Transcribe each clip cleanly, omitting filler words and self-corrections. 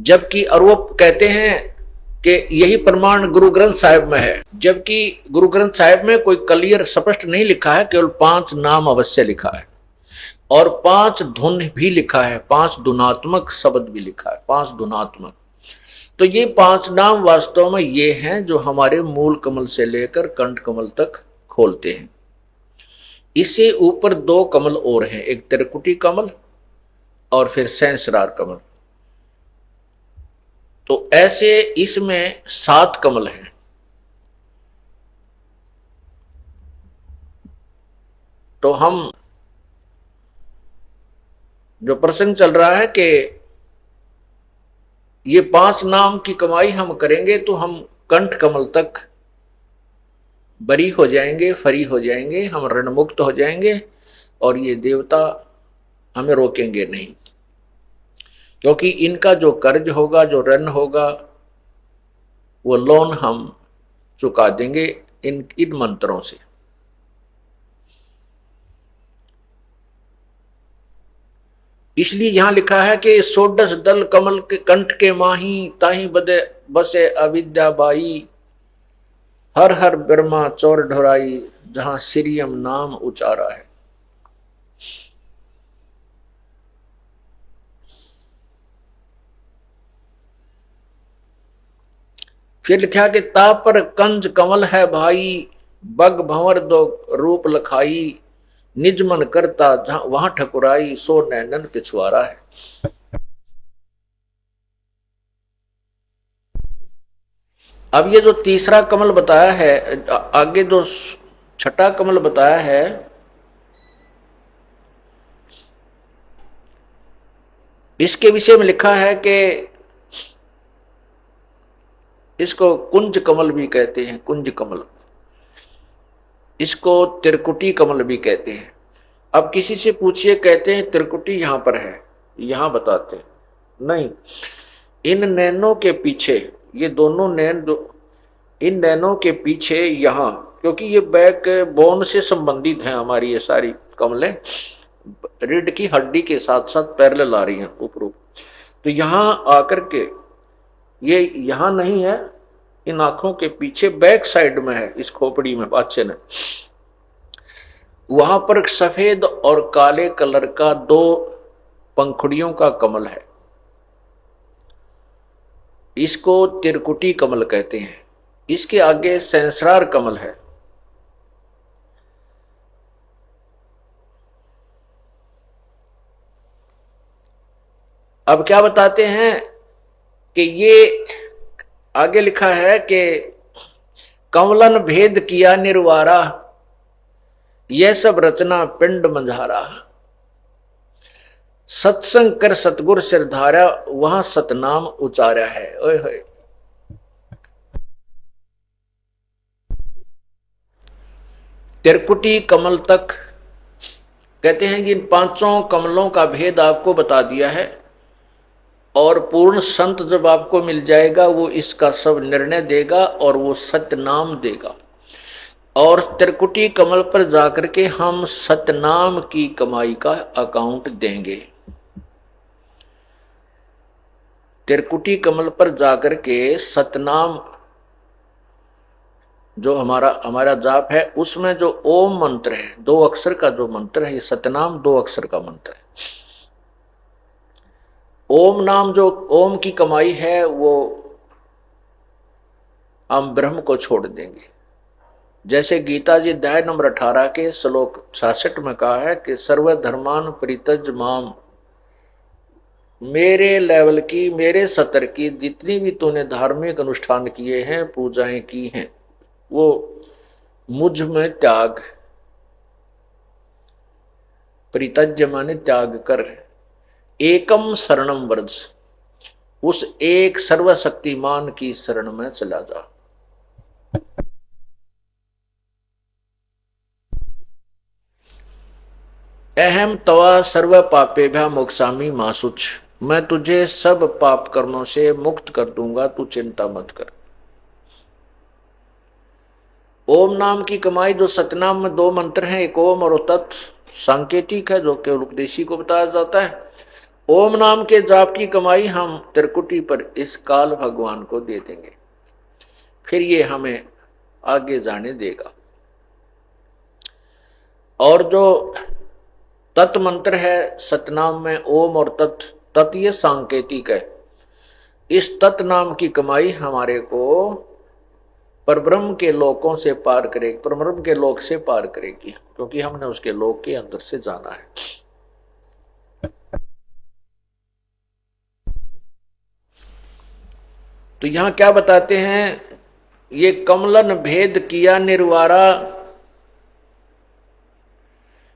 जबकि और वो कहते हैं कि यही प्रमाण गुरु ग्रंथ साहिब में है, जबकि गुरु ग्रंथ साहिब में कोई क्लियर स्पष्ट नहीं लिखा है, केवल 5 नाम अवश्य लिखा है और 5 धुन भी लिखा है, 5 धुनात्मक शब्द भी लिखा है, 5 धुनात्मक। तो ये 5 नाम वास्तव में ये हैं जो हमारे मूल कमल से लेकर कंठ कमल तक खोलते हैं। इससे ऊपर 2 कमल और हैं, एक त्रिकुटी कमल और फिर सहस्रार कमल। तो ऐसे इसमें 7 कमल हैं। तो हम जो प्रसंग चल रहा है कि ये 5 नाम की कमाई हम करेंगे तो हम कंठ कमल तक बरी हो जाएंगे, फरी हो जाएंगे, हम ऋण मुक्त हो जाएंगे और ये देवता हमें रोकेंगे नहीं, क्योंकि इनका जो कर्ज होगा, जो ऋण होगा, वो लोन हम चुका देंगे इन मंत्रों से। इसलिए यहां लिखा है कि 16 दल कमल के कंठ के माही, ताही बदे बसे अविद्या बाई, हर हर ब्रह्मा चौर ढोराई, जहां सिरियम नाम उचारा है। फिर लिखा कि ता पर कंज कमल है भाई, बग भंवर दो रूप लखाई, निज मन करता जहां वहां ठकुराई, सो नैनन पिछवाड़ा है। अब ये जो तीसरा कमल बताया है, आगे जो छठा कमल बताया है, इसके विषय में लिखा है कि इसको कुंज कमल भी कहते हैं, कुंज कमल, इसको त्रिकुटी कमल भी कहते हैं। अब किसी से पूछिए, कहते हैं त्रिकुटी यहां पर है, यहां बताते हैं नहीं, इन नैनों के पीछे, ये दोनों नैन जो इन नैनों के पीछे यहां, क्योंकि ये बैक बोन से संबंधित हैं हमारी ये सारी कमलें, रीढ़ की हड्डी के साथ साथ पैरेलल आ रही हैं ऊपर। तो यहां आकर के ये यहां नहीं है, इन आंखों के पीछे बैक साइड में है, इस खोपड़ी में पाछे ने, वहां पर सफेद और काले कलर का 2 पंखुड़ियों का कमल है, इसको त्रिकुटी कमल कहते हैं। इसके आगे सहस्रार कमल है। अब क्या बताते हैं कि ये आगे लिखा है कि कमलन भेद किया निर्वारा, यह सब रचना पिंड मंझारा, सत्संग कर सतगुर सिर धारा, वहां सतनाम उचारा है। ओए होए, त्रिकुटी कमल तक कहते हैं कि इन 5 कमलों का भेद आपको बता दिया है, और पूर्ण संत जब आपको मिल जाएगा वो इसका सब निर्णय देगा और वो सतनाम देगा, और त्रिकुटी कमल पर जाकर के हम सतनाम की कमाई का अकाउंट देंगे। त्रिकुटी कमल पर जाकर के सतनाम जो हमारा जाप है, उसमें जो ओम मंत्र है, 2 अक्षर का जो मंत्र है, ये सतनाम 2 अक्षर का मंत्र है। ओम नाम जो ओम की कमाई है वो हम ब्रह्म को छोड़ देंगे। जैसे गीता जी अध्याय नंबर 18 के श्लोक 66 में कहा है कि सर्वधर्मान परित्यज माम, मेरे लेवल की, मेरे स्तर की जितनी भी तूने धार्मिक अनुष्ठान किए हैं, पूजाएं की हैं, वो मुझ में त्याग, परित्यज्य माने त्याग कर, एकम शरणम व्रज, उस एक सर्वशक्तिमान की शरण में चला जा। अहम तवा सर्व पापेभ्य मोक्षामि मासुच, मैं तुझे सब पाप कर्मों से मुक्त कर दूंगा, तू चिंता मत कर। ओम नाम की कमाई, जो सतनाम में 2 मंत्र हैं, एक ओम और तत्, सांकेतिक है जो केवल उपदेशी को बताया जाता है, ओम नाम के जाप की कमाई हम त्रिकुटी पर इस काल भगवान को दे देंगे, फिर ये हमें आगे जाने देगा। और जो तत् मंत्र है सतनाम में ओम और तत्, तत् ये सांकेतिक है। इस तत् नाम की कमाई हमारे को परब्रह्म के लोकों से पार करेगी, परब्रह्म के लोक से पार करेगी, क्योंकि हमने उसके लोक के अंदर से जाना है। तो यहां क्या बताते हैं, ये कमलन भेद किया निर्वारा,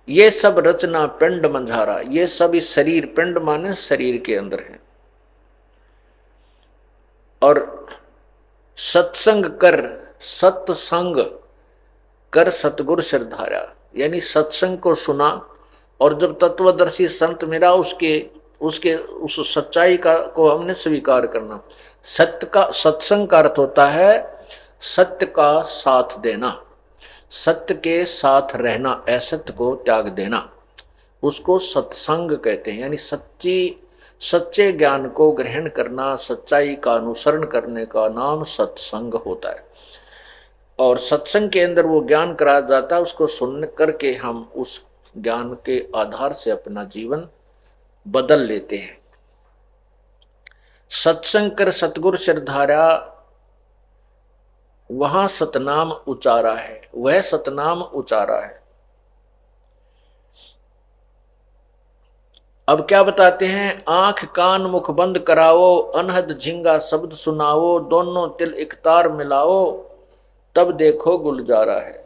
ये सब रचना पिंड मंझारा, ये सब इस शरीर, पिंड माने शरीर के अंदर है। और सत्संग कर, सत्संग कर सतगुरु सिरधारा, यानी सत्संग को सुना और जब तत्वदर्शी संत मिला उसके उसके उस सच्चाई का को हमने स्वीकार करना। सत्य का, सत्संग का अर्थ होता है सत्य का साथ देना, सत्य के साथ रहना, असत्य को त्याग देना, उसको सत्संग कहते हैं। यानी सच्चे ज्ञान को ग्रहण करना, सच्चाई का अनुसरण करने का नाम सत्संग होता है। और सत्संग के अंदर वो ज्ञान कराया जाता है, उसको सुन करके हम उस ज्ञान के आधार से अपना जीवन बदल लेते हैं। सत्संग कर सतगुरु सिरधारा, वहां सतनाम उचारा है, वह सतनाम उचारा है। अब क्या बताते हैं, आंख कान मुख बंद कराओ, अनहद झिंगा शब्द सुनाओ, दोनों तिल एक तार मिलाओ, तब देखो गुलजारा है।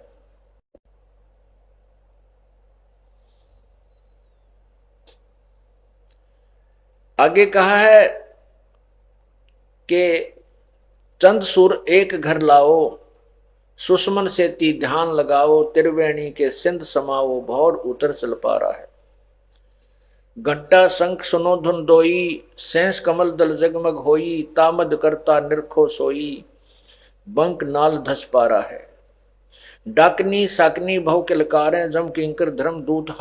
आगे कहा है कि चंद सुर एक घर लाओ, सुषमन से ती ध्यान लगाओ, त्रिवेणी के सिंध समाओ, भौर उतर चल पा रहा है। घंटा शंख सुनो धुन दोई, सहस कमल दल जगमग होई, तामद करता निरखो सोई, बंक नाल धस पा रहा है। डाकनी साकनी बहु किलकारें, जम किंकर धर्म दूत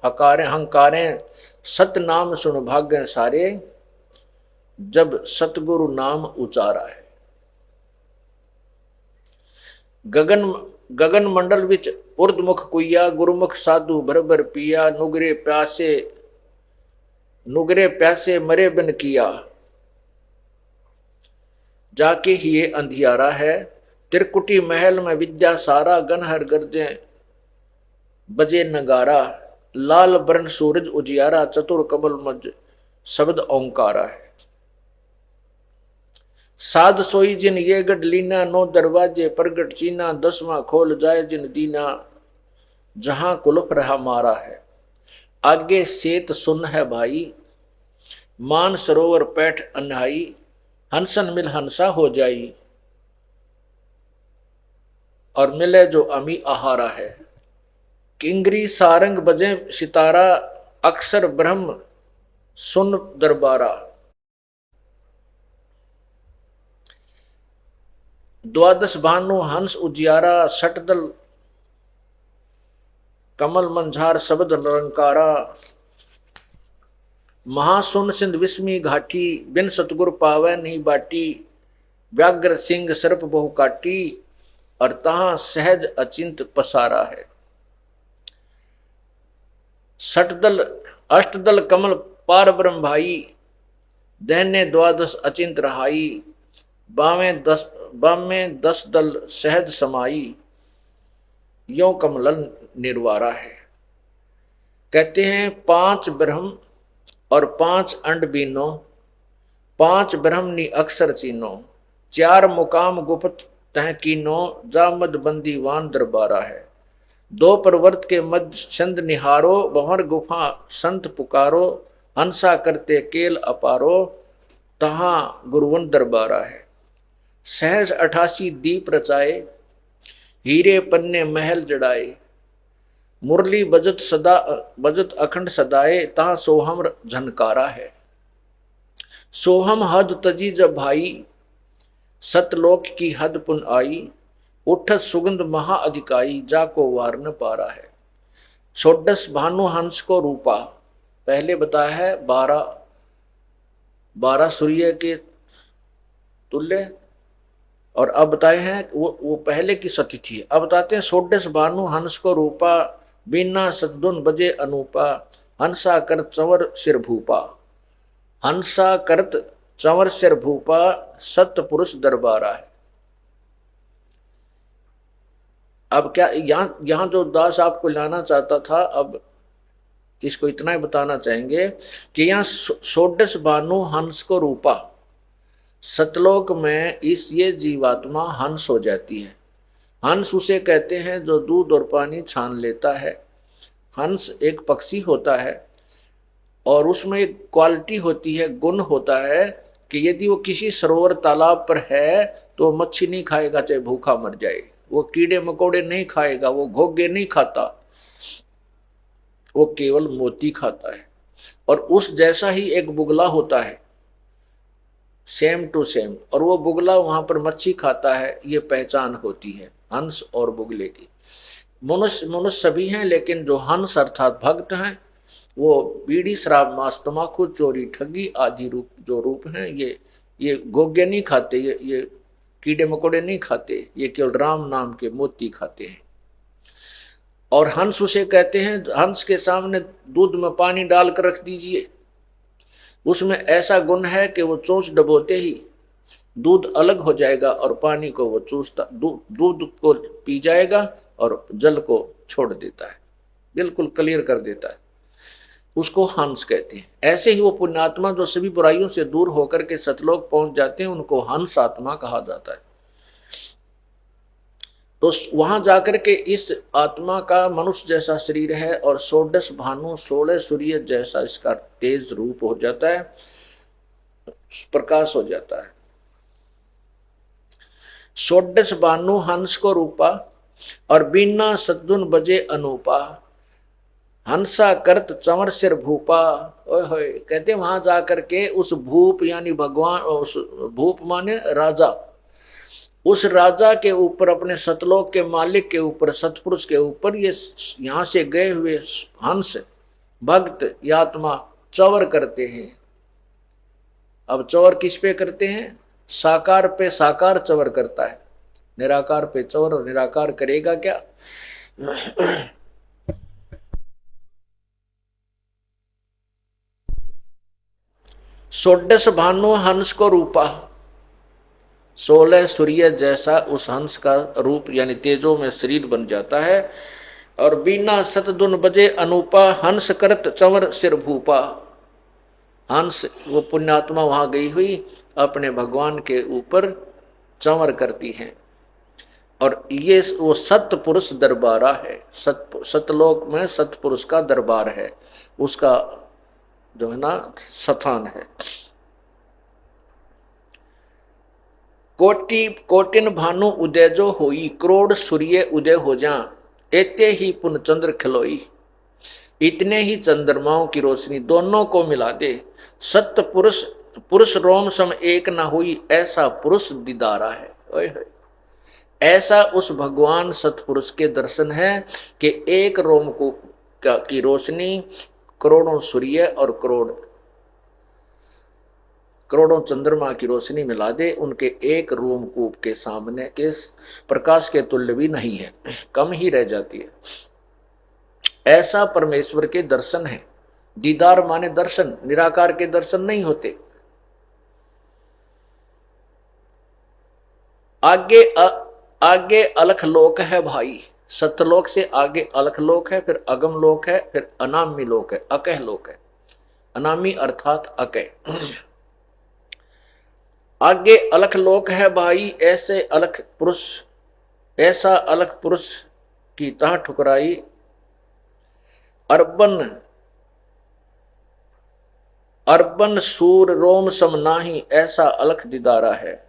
हकारें हंकारें, सत नाम सुन भाग्य सारे, जब सतगुरु नाम उचारा है। गगन मंडल विच उर्दमुख कुइया, गुरुमुख साधु भर भर पिया, नुगरे प्यासे मरे बिन किया, जाके ही ये अंधियारा है। त्रिकुटी महल में विद्या सारा, गनहर गर्जे बजे नगारा, लाल बरन सूरज उजियारा, चतुर कमल मज शब्द ओंकारा है। साध सोई जिन ये गढ़ लीना, नो दरवाजे प्रगट चीना, दसवां खोल जाए जिन दीना, जहां कुलफ रहा मारा है। आगे सेत सुन है भाई, मान सरोवर पैठ अन्हाई, हंसन मिल हंसा हो जाई, और मिले जो अमी आहारा है। किंगरी सारंग बजे सितारा, अक्षर ब्रह्म सुन दरबारा, द्वादश भानु हंस उजियारा, सटदल कमल मंझार शब्द निरंकारा, महासुन सिंध विस्मी घाटी, बिन सतगुर पावै नहीं बाटी, व्याघ्र सिंह सर्प बहु काटी, और तहां सहज अचिंत पसारा है। सटदल अष्टदल कमल पार ब्रह्म भाई, दहने द्वादश अचिंत रहाई, बामें दस दल सहज समाई, यो कमलन निर्वारा है। कहते हैं 5 ब्रह्म और 5 अंड बीनो, 5 ब्रह्मनी अक्षर चीनो, 4 मुकाम गुप्त तह कीनो, जामद बंदीवान दरबारा है। 2 प्रवर्त के मध्य चंद निहारो, बहर गुफा संत पुकारो, हंसा करते केल अपारो, तहां गुरुवन दरबारा है। सहज 88 दीप रचाए, हीरे पन्ने महल जड़ाए, मुरली बजत अखंड सदाए, तहां सोहम झनकारा है। सोहम हद तजी जब भाई, सतलोक की हद पुन आई, उठत सुगंध महा अधिकाई, जाको वार न पारा है। षोडश भानु हंस को रूपा, पहले बताया है 12 12 सूर्य के तुल्य। और अब बताए हैं वो पहले की सती थी। अब बताते हैं षोडश भानु हंस को रूपा, बीना सद्दुन बजे अनूपा, हंसा कर चंवर सिर भूपा। हंसा करत चंवर सिर भूपा, सत्य पुरुष दरबारा है। अब क्या यहाँ यहाँ जो दास आपको लाना चाहता था, अब इसको इतना ही बताना चाहेंगे कि यहाँ षोडश भानु हंस को रूपा, सतलोक में इस ये जीवात्मा हंस हो जाती है। हंस उसे कहते हैं जो दूध और पानी छान लेता है। हंस एक पक्षी होता है और उसमें एक क्वालिटी होती है, गुण होता है कि यदि वो किसी सरोवर तालाब पर है तो मच्छी नहीं खाएगा चाहे भूखा मर जाए, वो कीड़े मकोड़े नहीं खाएगा, वो घोंघे नहीं खाता, वो केवल मोती खाता है। और उस जैसा ही एक बुगला होता है, सेम टू सेम, और वो बुगला वहां पर मच्छी खाता है। ये पहचान होती है हंस और बुगले की। मनुष्य मनुष्य सभी हैं, लेकिन जो हंस अर्थात भक्त हैं वो बीड़ी शराब मांस तमाकू चोरी ठगी आदि रूप जो रूप हैं, ये गोगे नहीं खाते, ये कीड़े मकोड़े नहीं खाते, ये केवल राम नाम के मोती खाते हैं। और हंस उसे कहते हैं, हंस के सामने दूध में पानी डालकर रख दीजिए, उसमें ऐसा गुण है कि वो चोंच डबोते ही दूध अलग हो जाएगा और पानी को वो चूसता, दूध को पी जाएगा और जल को छोड़ देता है, बिल्कुल क्लियर कर देता है। उसको हंस कहते हैं। ऐसे ही वो पुण्यात्मा जो सभी बुराइयों से दूर होकर के सतलोक पहुंच जाते हैं, उनको हंस आत्मा कहा जाता है। तो वहां जाकर के इस आत्मा का मनुष्य जैसा शरीर है और षोडश भानु 16 सूर्य जैसा इसका तेज रूप हो जाता है, प्रकाश हो जाता है। षोडश भानु हंस को रूपा और बीना सद्दुन बजे अनूपा, हंसा करत चंवर सिर भूपा। ओए होए, कहते वहां जाकर के उस भूप यानी भगवान, उस भूप माने राजा, उस राजा के ऊपर, अपने सतलोक के मालिक के ऊपर, सतपुरुष के ऊपर ये यहां से गए हुए हंस भक्त या आत्मा चंवर करते हैं। अब चंवर किस पे करते हैं? साकार पे साकार चंवर करता है, निराकार पे चंवर। और निराकार करेगा क्या? षोडश भानु हंस को रूपा, 16 सूर्य जैसा उस हंस का रूप यानी तेजो में शरीर बन जाता है। और बीना सतदुन बजे अनूपा, हंस करत चंवर सिर भूपा। हंस वो पुण्यात्मा वहां गई हुई अपने भगवान के ऊपर चंवर करती हैं। और ये वो सतपुरुष दरबारा है, सतलोक में सतपुरुष का दरबार है, उसका जो है ना स्थान है। कोटि कोटिन भानु उदय जो होई, करोड़ सूर्य उदय हो जा, एते ही पुन चंद्र खिलोई। इतने ही चंद्रमाओं की रोशनी दोनों को मिला दे, सत्य पुरुष पुरुष रोम सम एक न हुई, ऐसा पुरुष दीदारा है। ओए होए, ऐसा उस भगवान सतपुरुष के दर्शन है कि एक रोम को की रोशनी करोड़ों सूर्य और करोड़ों चंद्रमा की रोशनी मिला दे, उनके एक रोमकूप के सामने के प्रकाश के तुल्य भी नहीं है, कम ही रह जाती है। ऐसा परमेश्वर के दर्शन है। दीदार माने दर्शन, निराकार के दर्शन नहीं होते। आगे अलख लोक है भाई, सतलोक से आगे अलख लोक है, फिर अगम लोक है, फिर अनामी लोक है, अकह लोक है। अनामी अर्थात अकह। आगे अलख लोक है भाई, ऐसे अलख पुरुष, ऐसा अलख पुरुष की तह ठुकराई, अर्बन सूर रोम सम नाही, ऐसा अलख दीदारा है।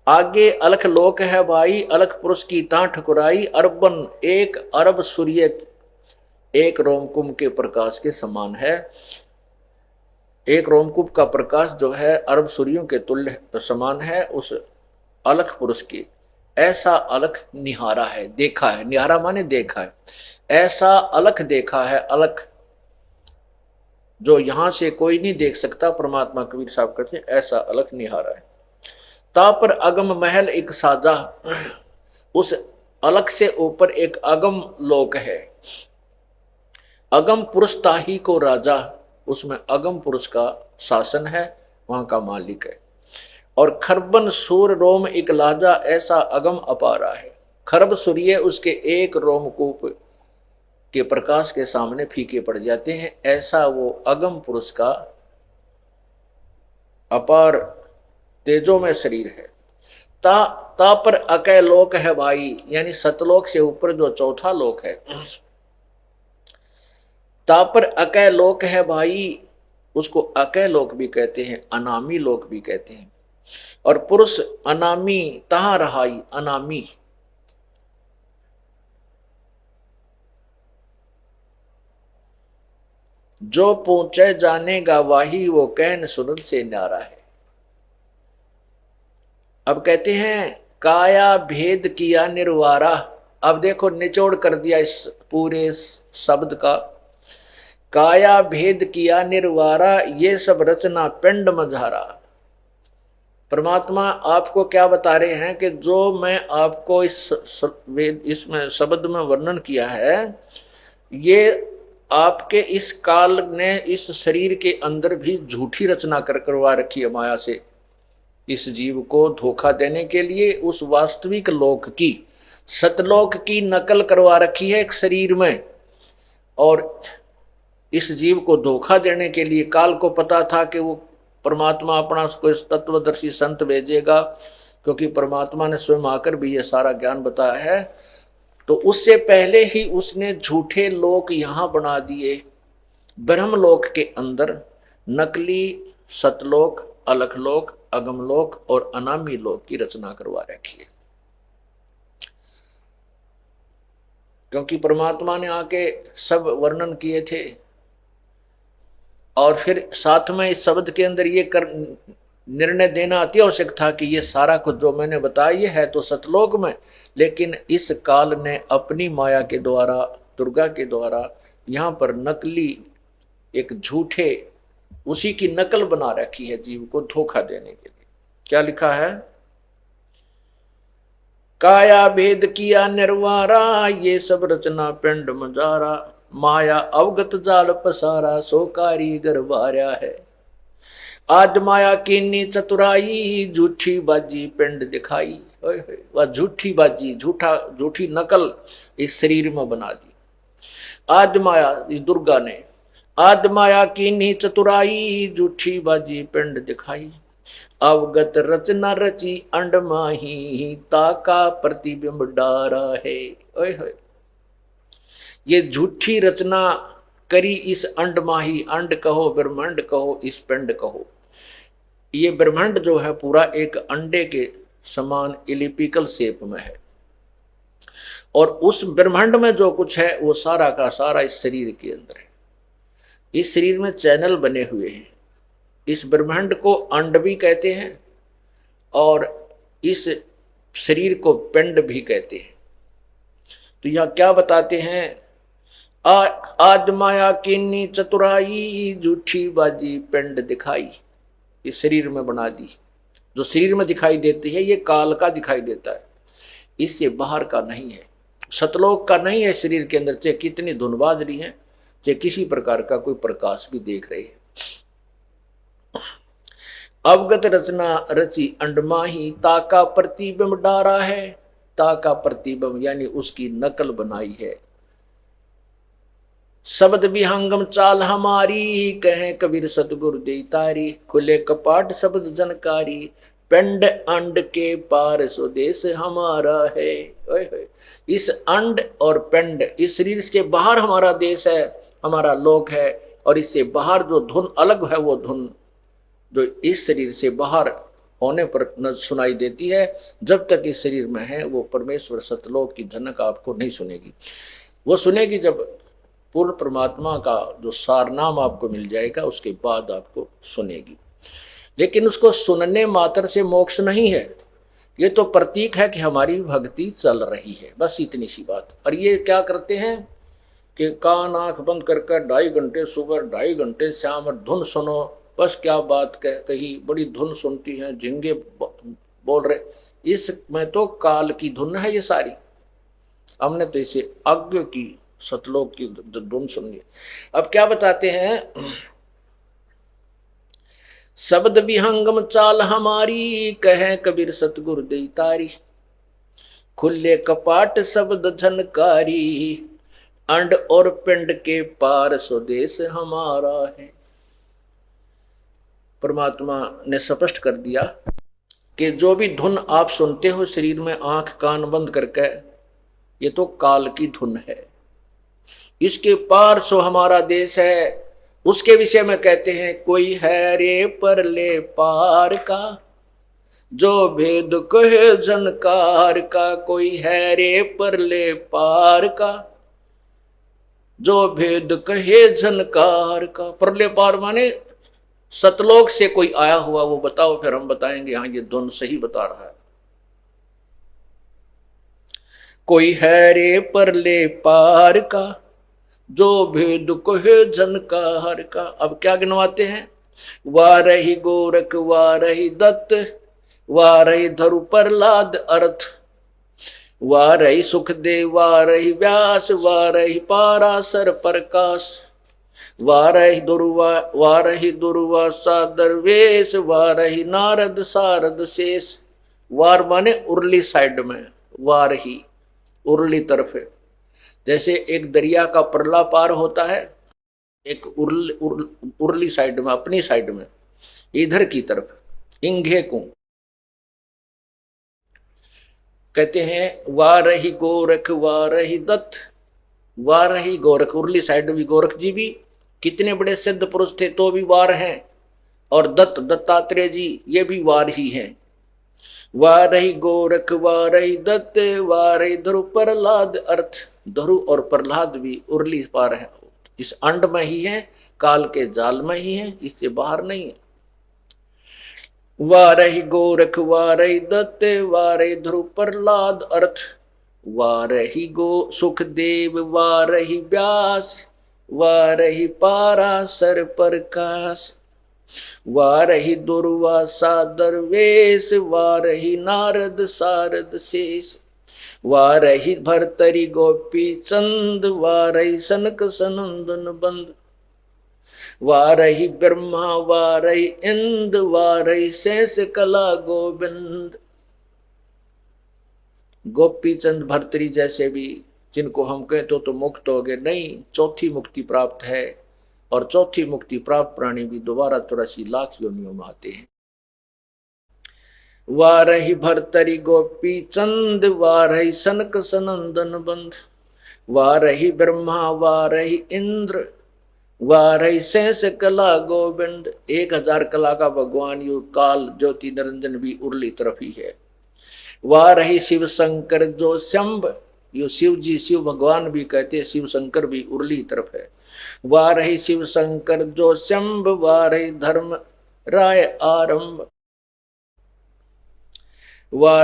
आगे अलख लोक है भाई, अलख पुरुष की ता ठकुराई, अर्बन एक अरब सूर्य एक रोमकुंभ के प्रकाश के समान है। एक रोमकुंभ का प्रकाश जो है अरब सूर्यों के तुल्य समान है उस अलख पुरुष की। ऐसा अलख निहारा है, देखा है, निहारा माने देखा है, ऐसा अलख देखा है, अलख जो यहां से कोई नहीं देख सकता, परमात्मा कबीर साहब कहते हैं ऐसा अलख निहारा है। ता पर अगम महल एक साजा, उस अलख से ऊपर एक अगम लोक है। अगम पुरुष ताही को राजा, उसमें अगम पुरुष का शासन है, वहां का मालिक है। और खरबन सूर रोम एक लाजा, ऐसा अगम अपारा है। खरब सूर्य उसके एक रोमकूप के प्रकाश के सामने फीके पड़ जाते हैं, ऐसा वो अगम पुरुष का अपार तेजो में शरीर है। ता पर अकय लोक है भाई, यानी सतलोक से ऊपर जो चौथा लोक है, ता पर अकय लोक है भाई, उसको अकय लोक भी कहते हैं, अनामी लोक भी कहते हैं। और पुरुष अनामी तहां रहाई, अनामी जो पहुंचे जानेगा वाही, वो कहन सुनन से न्यारा है। अब कहते हैं काया भेद किया निर्वारा। अब देखो निचोड़ कर दिया इस पूरे शब्द का, काया भेद किया निर्वारा, ये सब रचना पिंड मझारा। परमात्मा आपको क्या बता रहे हैं कि जो मैं आपको इसमें शब्द में वर्णन किया है, ये आपके इस काल ने इस शरीर के अंदर भी झूठी रचना करवा रखी है माया से, इस जीव को धोखा देने के लिए उस वास्तविक लोक की, सतलोक की नकल करवा रखी है एक शरीर में। और इस जीव को धोखा देने के लिए काल को पता था कि वो परमात्मा अपना कोई तत्वदर्शी संत भेजेगा, क्योंकि परमात्मा ने स्वयं आकर भी ये सारा ज्ञान बताया है। तो उससे पहले ही उसने झूठे लोक यहां बना दिए, ब्रह्मलोक के अंदर नकली सतलोक, अलखलोक, अगमलोक और अनामी लोक की रचना करवा रखी है। क्योंकि परमात्मा ने आके सब वर्णन किए थे, और फिर साथ में इस शब्द के अंदर ये कर निर्णय देना अति आवश्यक था कि ये सारा कुछ जो मैंने बताया ये है तो सतलोक में, लेकिन इस काल ने अपनी माया के द्वारा, दुर्गा के द्वारा यहाँ पर नकली एक झूठे उसी की नकल बना रखी है जीव को धोखा देने के लिए। क्या लिखा है? काया भेद किया निर्वारा, ये सब रचना पिंड मजारा, माया अवगत जाल पसारा, सो कारीगर वार्या है। आज माया कीनी चतुराई, झूठी बाजी पिंड दिखाई। वह झूठी बाजी, झूठी नकल इस शरीर में बना दी। आज माया, इस दुर्गा ने आज माया कीनी चतुराई, झूठी बाजी पिंड दिखाई। अवगत रचना रची अंड माही, ताका प्रतिबिंब डारा है। ओए होए, ये झूठी रचना करी इस अंड माही, अंड कहो ब्रह्मांड कहो इस पिंड कहो। ये ब्रह्मांड जो है पूरा एक अंडे के समान इलिपिकल शेप में है, और उस ब्रह्मांड में जो कुछ है वो सारा का सारा इस शरीर के अंदर है। इस शरीर में चैनल बने हुए हैं। इस ब्रह्मांड को अंड भी कहते हैं और इस शरीर को पिंड भी कहते हैं। तो यह क्या बताते हैं? आज माया कीनी चतुराई, झूठी बाजी पिंड दिखाई। इस शरीर में बना दी, जो शरीर में दिखाई देती है ये काल का दिखाई देता है, इससे बाहर का नहीं है, सतलोक का नहीं है। शरीर के अंदर चाहे कितनी धुन बाज रही है, चाहे किसी प्रकार का कोई प्रकाश भी देख रहे हैं। अवगत रचना रची अंडमाही, ताका प्रतिबिंब डारा है। ताका प्रतिबिंब यानी उसकी नकल बनाई है। शब्द विहंगम चाल हमारी, कहें कबीर सतगुरु दे तारी। खुले कपाट शब्द जनकारी, पिंड अंड के पार स्वदेश हमारा है। ओए होए, इस अंड और पिंड, इस शरीर के बाहर हमारा देश है, हमारा लोक है। और इससे बाहर जो धुन अलग है, वो धुन जो इस शरीर से बाहर होने पर न सुनाई देती है, जब तक इस शरीर में है वो परमेश्वर सतलोक की झनक आपको नहीं सुनेगी। वो सुनेगी जब पूर्ण परमात्मा का जो सारनाम आपको मिल जाएगा, उसके बाद आपको सुनेगी। लेकिन उसको सुनने मात्र से मोक्ष नहीं है ये तो प्रतीक है कि हमारी भक्ति चल रही है, बस इतनी सी बात। और ये क्या करते हैं कि कान आंख बंद करके 2.5 घंटे सुबह 2.5 घंटे शाम और धुन सुनो, बस क्या बात कही, बड़ी धुन सुनती हैं, झिंगे बोल रहे, इसमें तो काल की धुन है ये सारी। हमने तो इसे अज्ञ की सतलोक की धुन सुनी। अब क्या बताते हैं, शब्द विहंगम चाल हमारी, कहे कबीर सतगुरु दई तारी, खुले कपाट शब्द झनकारी, अंड और पिंड के पार स्वदेश हमारा है। परमात्मा ने स्पष्ट कर दिया कि जो भी धुन आप सुनते हो शरीर में आंख कान बंद करके, ये तो काल की धुन है, इसके पार सो हमारा देश है। उसके विषय में कहते हैं, कोई है रे परले पार का, जो भेद कहे झनकार का, कोई है रे परले पार का, जो भेद कहे झनकार का। परले पार माने सतलोक से कोई आया हुआ, वो बताओ, फिर हम बताएंगे हाँ ये धुन सही बता रहा है। कोई है रे परले पार का, जो भेद कहे झनकार का। अब क्या गिनवाते हैं, वाह रही गोरख वाह रही दत्त, वाह रही धरु प्रहलाद अर्थ, वाह रही सुखदेव वाह रही व्यास, वाह रही पाराशर प्रकाश, वाह रही दुर्वा सादरवेश, वाह रही नारद सारद शेष। वार माने उर्ली साइड में, वार ही उर्ली तरफ है। जैसे एक दरिया का परला पार होता है, एक उर्ली साइड में, अपनी साइड में, इधर की तरफ इंघे को कहते हैं। वाह रही गोरख वाह रही दत्त, वाह रही गोरख, उर्ली साइड भी गोरख जी भी कितने बड़े सिद्ध पुरुष थे तो भी वार हैं, और दत्तात्रेय जी ये भी वार ही हैं। वाह रही गोरख वाह रही दत्त, वाह रही ध्रुव प्रहलाद अर्थ, ध्रुव और प्रहलाद भी उर्ली पार है, इस अंड में ही है, काल के जाल में ही है, इससे बाहर नहीं है। वाह रही गोरख वाह रही दत्त, वाह रही ध्रुव प्रहलाद अर्थ, वाह रही गो सुखदेव वाह रही व्यास, वाह रही पाराशर प्रकाश, वाह रही दुर्वा सादरवेश, वाह रही नारद सारद शेष, वाह रही भरतरी गोपी चंद, वाह रही सनक सनंदन बंद, वाह रही ब्रह्मा वाह रही इंद, वाह रही शेष कला गोविंद। गोपी चंद भरतरी जैसे भी जिनको हम कहें तो मुक्त हो गए, नहीं, चौथी मुक्ति प्राप्त है, और चौथी मुक्ति प्राप्त प्राणी भी दोबारा 84 लाख योनियों में आते हैं। वाह रही भरतरी गोपी चंद, वाह रही सनक सनंदन बंद, वाह रही ब्रह्मा वाह रही इंद्र, वाह रही शेष कला गोविंद। 1000 कला का भगवान यु काल ज्योति निरंजन भी उर्ली तरफ ही है। वाह रही शिव शंकर जो शंभ, यो शिव जी शिव भगवान भी कहते हैं, शिव शंकर भी उर्ली तरफ है। वाह रही शिव शंकर जो शंभ, वाह रही धर्म राय आरंभ, वाह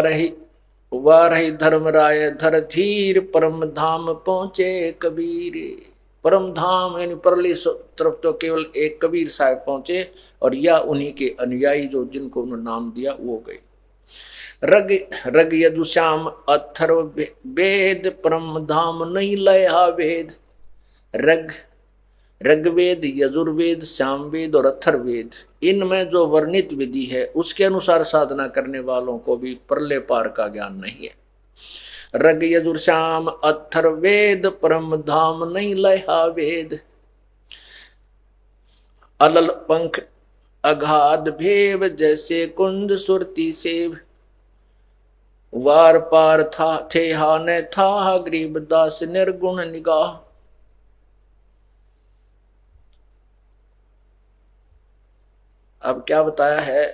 रही धर्म राय धर धीर, परम धाम पहुंचे कबीर। परम धाम यानी परली तरफ तो केवल एक कबीर साहब पहुंचे, और या उन्हीं के अनुयायी जो जिनको उन्होंने नाम दिया वो गए। रग यदुश्याम अथर्व वेद, परम धाम नहीं लया वेद। ऋग्वेद यजुर्वेद श्यामवेद और अथर्ववेद, इनमें जो वर्णित विधि है उसके अनुसार साधना करने वालों को भी परले पार का ज्ञान नहीं है। रग यजुर्श्याम अथर्ववेद, परम धाम नहीं लया वेद। अलल पंख अगाध भेव, जैसे कुंद सुरती सेव। वार पार था थे हा ने था, गरीबदास निर्गुण निगाह। अब क्या बताया है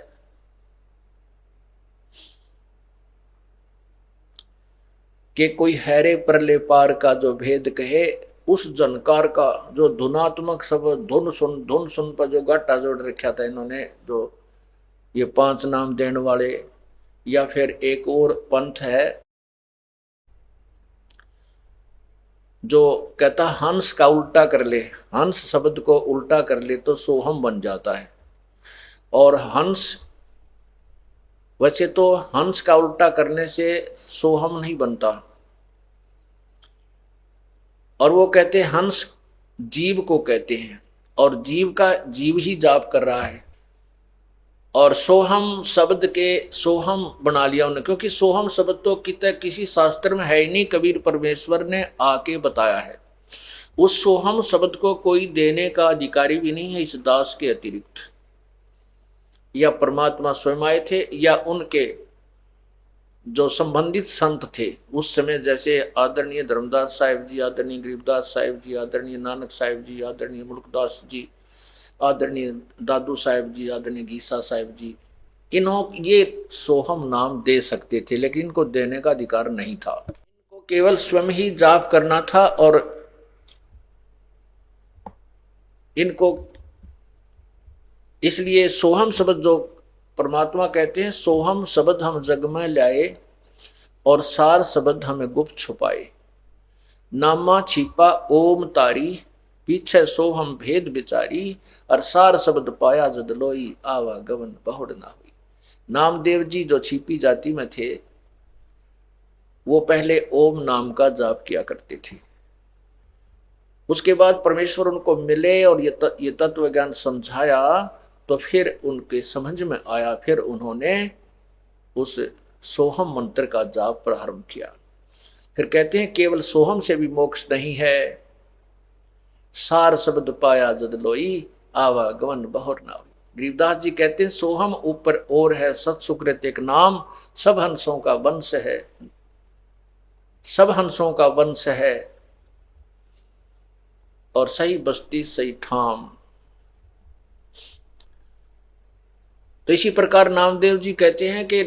कि कोई हैरे परले पार का जो भेद कहे, उस जनकार का जो धुनात्मक सब धुन सुन पर जो घाटा जोड़ रखा था इन्होंने, जो ये 5 नाम देने वाले या फिर एक और पंथ है जो कहता हंस का उल्टा कर ले, हंस शब्द को उल्टा कर ले तो सोहम बन जाता है। और हंस, वैसे तो हंस का उल्टा करने से सोहम नहीं बनता। और वो कहते हैं हंस जीव को कहते हैं, और जीव का जीव ही जाप कर रहा है। और सोहम शब्द के सोहम बना लिया उन्होंने, क्योंकि सोहम शब्द तो किसी शास्त्र में है ही नहीं, कबीर परमेश्वर ने आके बताया है। उस सोहम शब्द को कोई देने का अधिकारी भी नहीं है इस दास के अतिरिक्त। या परमात्मा स्वयं आए थे, या उनके जो संबंधित संत थे उस समय, जैसे आदरणीय धर्मदास साहिब जी, आदरणीय गरीबदास साहिब जी, आदरणीय नानक साहिब जी, आदरणीय मुल्कदास जी, आदरणीय दादू साहिब जी, आदरणीय गीसा साहिब जी, ये सोहम नाम दे सकते थे, लेकिन इनको देने का अधिकार नहीं था। इनको केवल स्वयं ही जाप करना था। और इनको इसलिए सोहम शब्द जो परमात्मा कहते हैं, सोहम शब्द हम जग में लाए और सार शब्द हमें गुप्त छुपाए। नामा छिपा ओम तारी, पीछे सोहम भेद बिचारी, और सार शब्द पाया जदलोई, आवा गवन बहुड़ ना हुई। नामदेव जी जो छिपी जाति में थे, वो पहले ओम नाम का जाप किया करते थे। उसके बाद परमेश्वर उनको मिले और ये तत्व ज्ञान समझाया, तो फिर उनके समझ में आया, फिर उन्होंने उस सोहम मंत्र का जाप प्रारंभ किया। फिर कहते हैं केवल सोहम से भी मोक्ष नहीं है, सार शब्द पाया जद लोई, आवा गवन बहुर ना हुई। गरीबदास जी कहते हैं सोहम ऊपर और है, सत सुकृत एक नाम, सब हंसों का वंश है, सब हंसों का वंश है, और सही बस्ती सही ठाम। तो इसी प्रकार नामदेव जी कहते हैं कि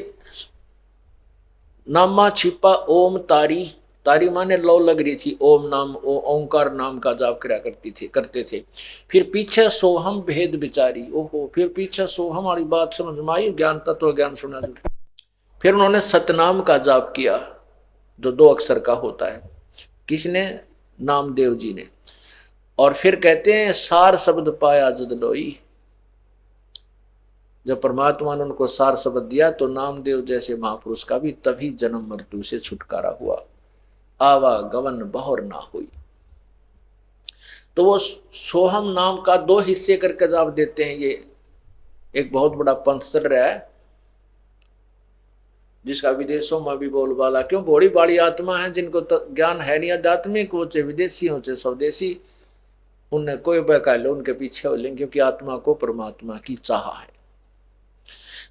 नामा छिपा ओम तारी, तारी माने लौ लग रही थी, ओम नाम ओंकार नाम का जाप करा करते थे। फिर पीछे सोहम भेद बिचारी, ओहो, फिर पीछे सोहम वाली बात समझ में आई, ज्ञान तत्व ज्ञान सुना। फिर उन्होंने सतनाम का जाप किया जो 2 अक्षर का होता है। किसने? नामदेव जी ने। और फिर कहते हैं सार शब्द पाया जद लोई, जब परमात्मा ने उनको सार शब्द दिया तो नामदेव जैसे महापुरुष का भी तभी जन्म मृत्यु से छुटकारा हुआ, आवा गवन बहुर ना हुई। तो वो सोहम नाम का 2 हिस्से करके जाप देते हैं। ये एक बहुत बड़ा पंथ चल रहा है जिसका विदेशों में भी बोलबाला, क्यों? बड़ी बड़ी आत्मा है जिनको ज्ञान है नहीं आध्यात्मिक, वो चाहे विदेशी हो चाहे स्वदेशी, उन्हें कोई बहका लो, उनके पीछे हो लेंगे, क्योंकि आत्मा को परमात्मा की चाह है।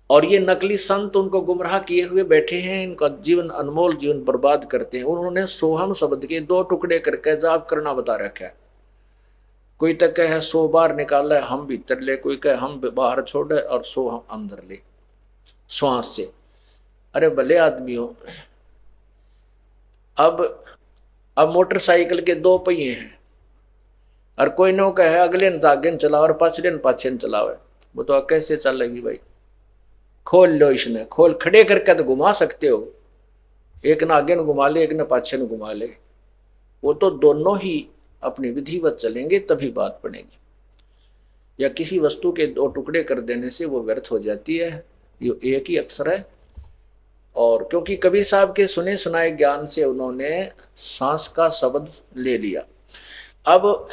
और ये नकली संत उनको गुमराह किए हुए बैठे हैं, इनका जीवन, अनमोल जीवन बर्बाद करते हैं। उन्होंने सोहम शब्द के 2 टुकड़े करके जाप करना बता रखा है। कोई तो कहे 100 बार निकाले हम भीतर ले, कोई कहे हम बाहर छोड़े और 100 हम अंदर ले श्वास से। अरे भले आदमी हो, अब मोटरसाइकिल के 2 पहिए हैं, और कोई नो कहे अगले न आगे न चलाओ और पाछले न पाछे न चलाओ, वो तो कैसे चलेगी भाई? खोल लो, इसने खोल, खड़े करके तो घुमा सकते हो, एक न आगे न घुमा ले, एक न पाछे न घुमा ले, वो तो दोनों ही अपनी विधिवत चलेंगे तभी बात बनेगी। या किसी वस्तु के 2 टुकड़े कर देने से वो व्यर्थ हो जाती है, ये एक ही अक्षर है। और क्योंकि कबीर साहब के सुने सुनाए ज्ञान से उन्होंने सांस का शब्द ले लिया। अब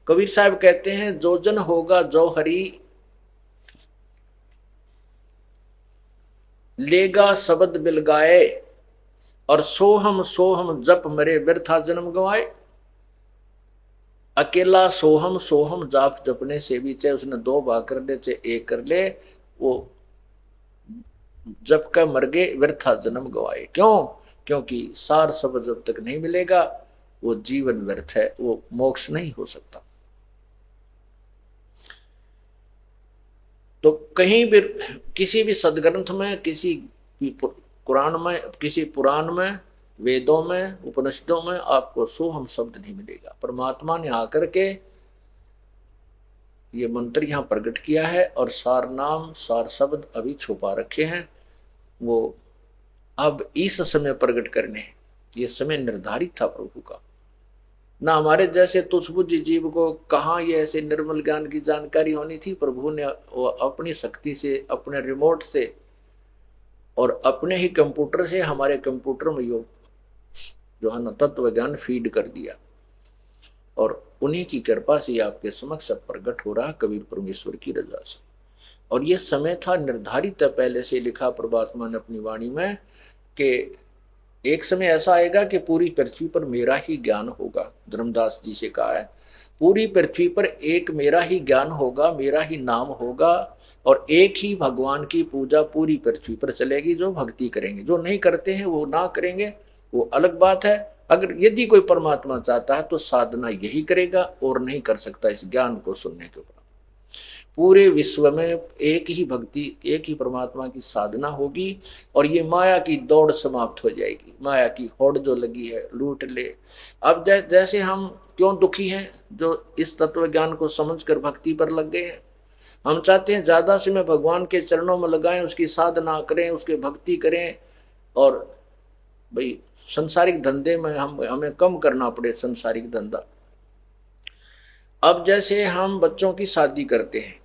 कबीर साहब कहते हैं जो जन होगा जो हरि लेगा शब्द बिलगाए, और सोहम सोहम जप मरे व्यर्था जन्म गवाए। अकेला सोहम सोहम जाप जपने से भी, चाहे उसने 2 भाग कर ले चाहे 1 कर ले, वो जब का मर गए व्यर्था जन्म गवाए। क्यों? क्योंकि सार शब्द जब तक नहीं मिलेगा वो जीवन व्यर्थ है, वो मोक्ष नहीं हो सकता। तो कहीं भी किसी भी सदग्रंथ में, किसी कुरान में, किसी पुराण में, वेदों में, उपनिषदों में आपको सोहम शब्द नहीं मिलेगा। परमात्मा ने आकर के ये मंत्र यहाँ प्रकट किया है, और सार नाम सार शब्द अभी छुपा रखे हैं। वो अब इस समय प्रकट करने, ये समय निर्धारित था प्रभु का। ना हमारे जैसे तुच्छबुद्धि जीव को कहाँ ये ऐसे निर्मल ज्ञान की जानकारी होनी थी। प्रभु ने अपनी शक्ति से, अपने रिमोट से और अपने ही कंप्यूटर से हमारे कंप्यूटर में योग जो है ना तत्व ज्ञान फीड कर दिया, और उन्हीं की कृपा से आपके समक्ष प्रकट हो रहा कबीर परमेश्वर की रजा से। और ये समय था निर्धारित है, पहले से लिखा परमात्मा ने अपनी वाणी में कि एक समय ऐसा आएगा कि पूरी पृथ्वी पर मेरा ही ज्ञान होगा। धर्मदास जी से कहा है, पूरी पृथ्वी पर एक मेरा ही ज्ञान होगा, मेरा ही नाम होगा, और एक ही भगवान की पूजा पूरी पृथ्वी पर चलेगी। जो भक्ति करेंगे, जो नहीं करते हैं वो ना करेंगे, वो अलग बात है। अगर यदि कोई परमात्मा चाहता है तो साधना यही करेगा और नहीं कर सकता इस ज्ञान को सुनने के बाद। पूरे विश्व में एक ही भक्ति, एक ही परमात्मा की साधना होगी और ये माया की दौड़ समाप्त हो जाएगी। माया की होड़ जो लगी है लूट ले। अब जैसे हम क्यों दुखी हैं, जो इस तत्व ज्ञान को समझकर भक्ति पर लग गए हैं। हम चाहते हैं ज्यादा से मैं भगवान के चरणों में लगाएं, उसकी साधना करें, उसके भक्ति करें, और भाई संसारिक धंधे में हमें कम करना पड़े संसारिक धंधा। अब जैसे हम बच्चों की शादी करते हैं,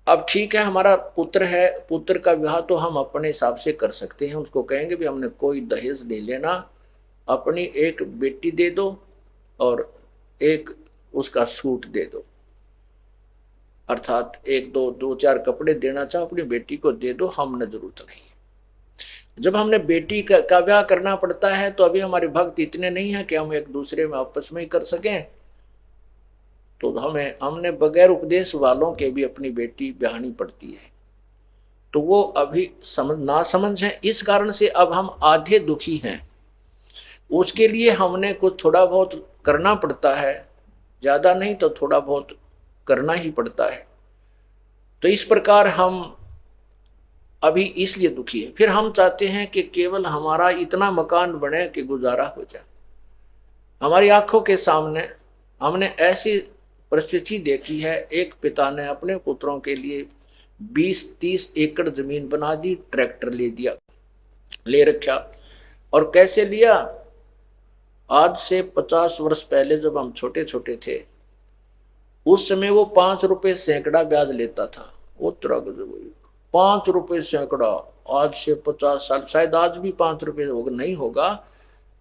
अब ठीक है हमारा पुत्र है, पुत्र का विवाह तो हम अपने हिसाब से कर सकते हैं। उसको कहेंगे भी हमने कोई दहेज नहीं लेना, अपनी एक बेटी दे दो और एक उसका सूट दे दो, अर्थात एक दो चार कपड़े देना चाहो अपनी बेटी को दे दो, हमने जरूरत नहीं। जब हमने बेटी का ब्याह करना पड़ता है तो अभी हमारे भक्त इतने नहीं है कि हम एक दूसरे में आपस में ही कर सकें, तो हमने बगैर उपदेश वालों के भी अपनी बेटी ब्याहनी पड़ती है। तो वो अभी ना समझ है, इस कारण से अब हम आधे दुखी हैं। उसके लिए हमने कुछ थोड़ा बहुत करना पड़ता है, ज्यादा नहीं तो थोड़ा बहुत करना ही पड़ता है। तो इस प्रकार हम अभी इसलिए दुखी है। फिर हम चाहते हैं कि केवल हमारा इतना मकान बने कि गुजारा हो जाए। हमारी आंखों के सामने हमने ऐसी परिस्थिति देखी है, एक पिता ने अपने पुत्रों के लिए 20-30 एकड़ जमीन बना दी, ट्रैक्टर ले रखा। और कैसे लिया, आज से 50 वर्ष पहले जब हम छोटे छोटे थे, उस समय वो 5 रुपए सैकड़ा ब्याज लेता था। वो 5 रुपए सैकड़ा, आज से 50 साल, शायद आज भी 5 रुपए नहीं होगा,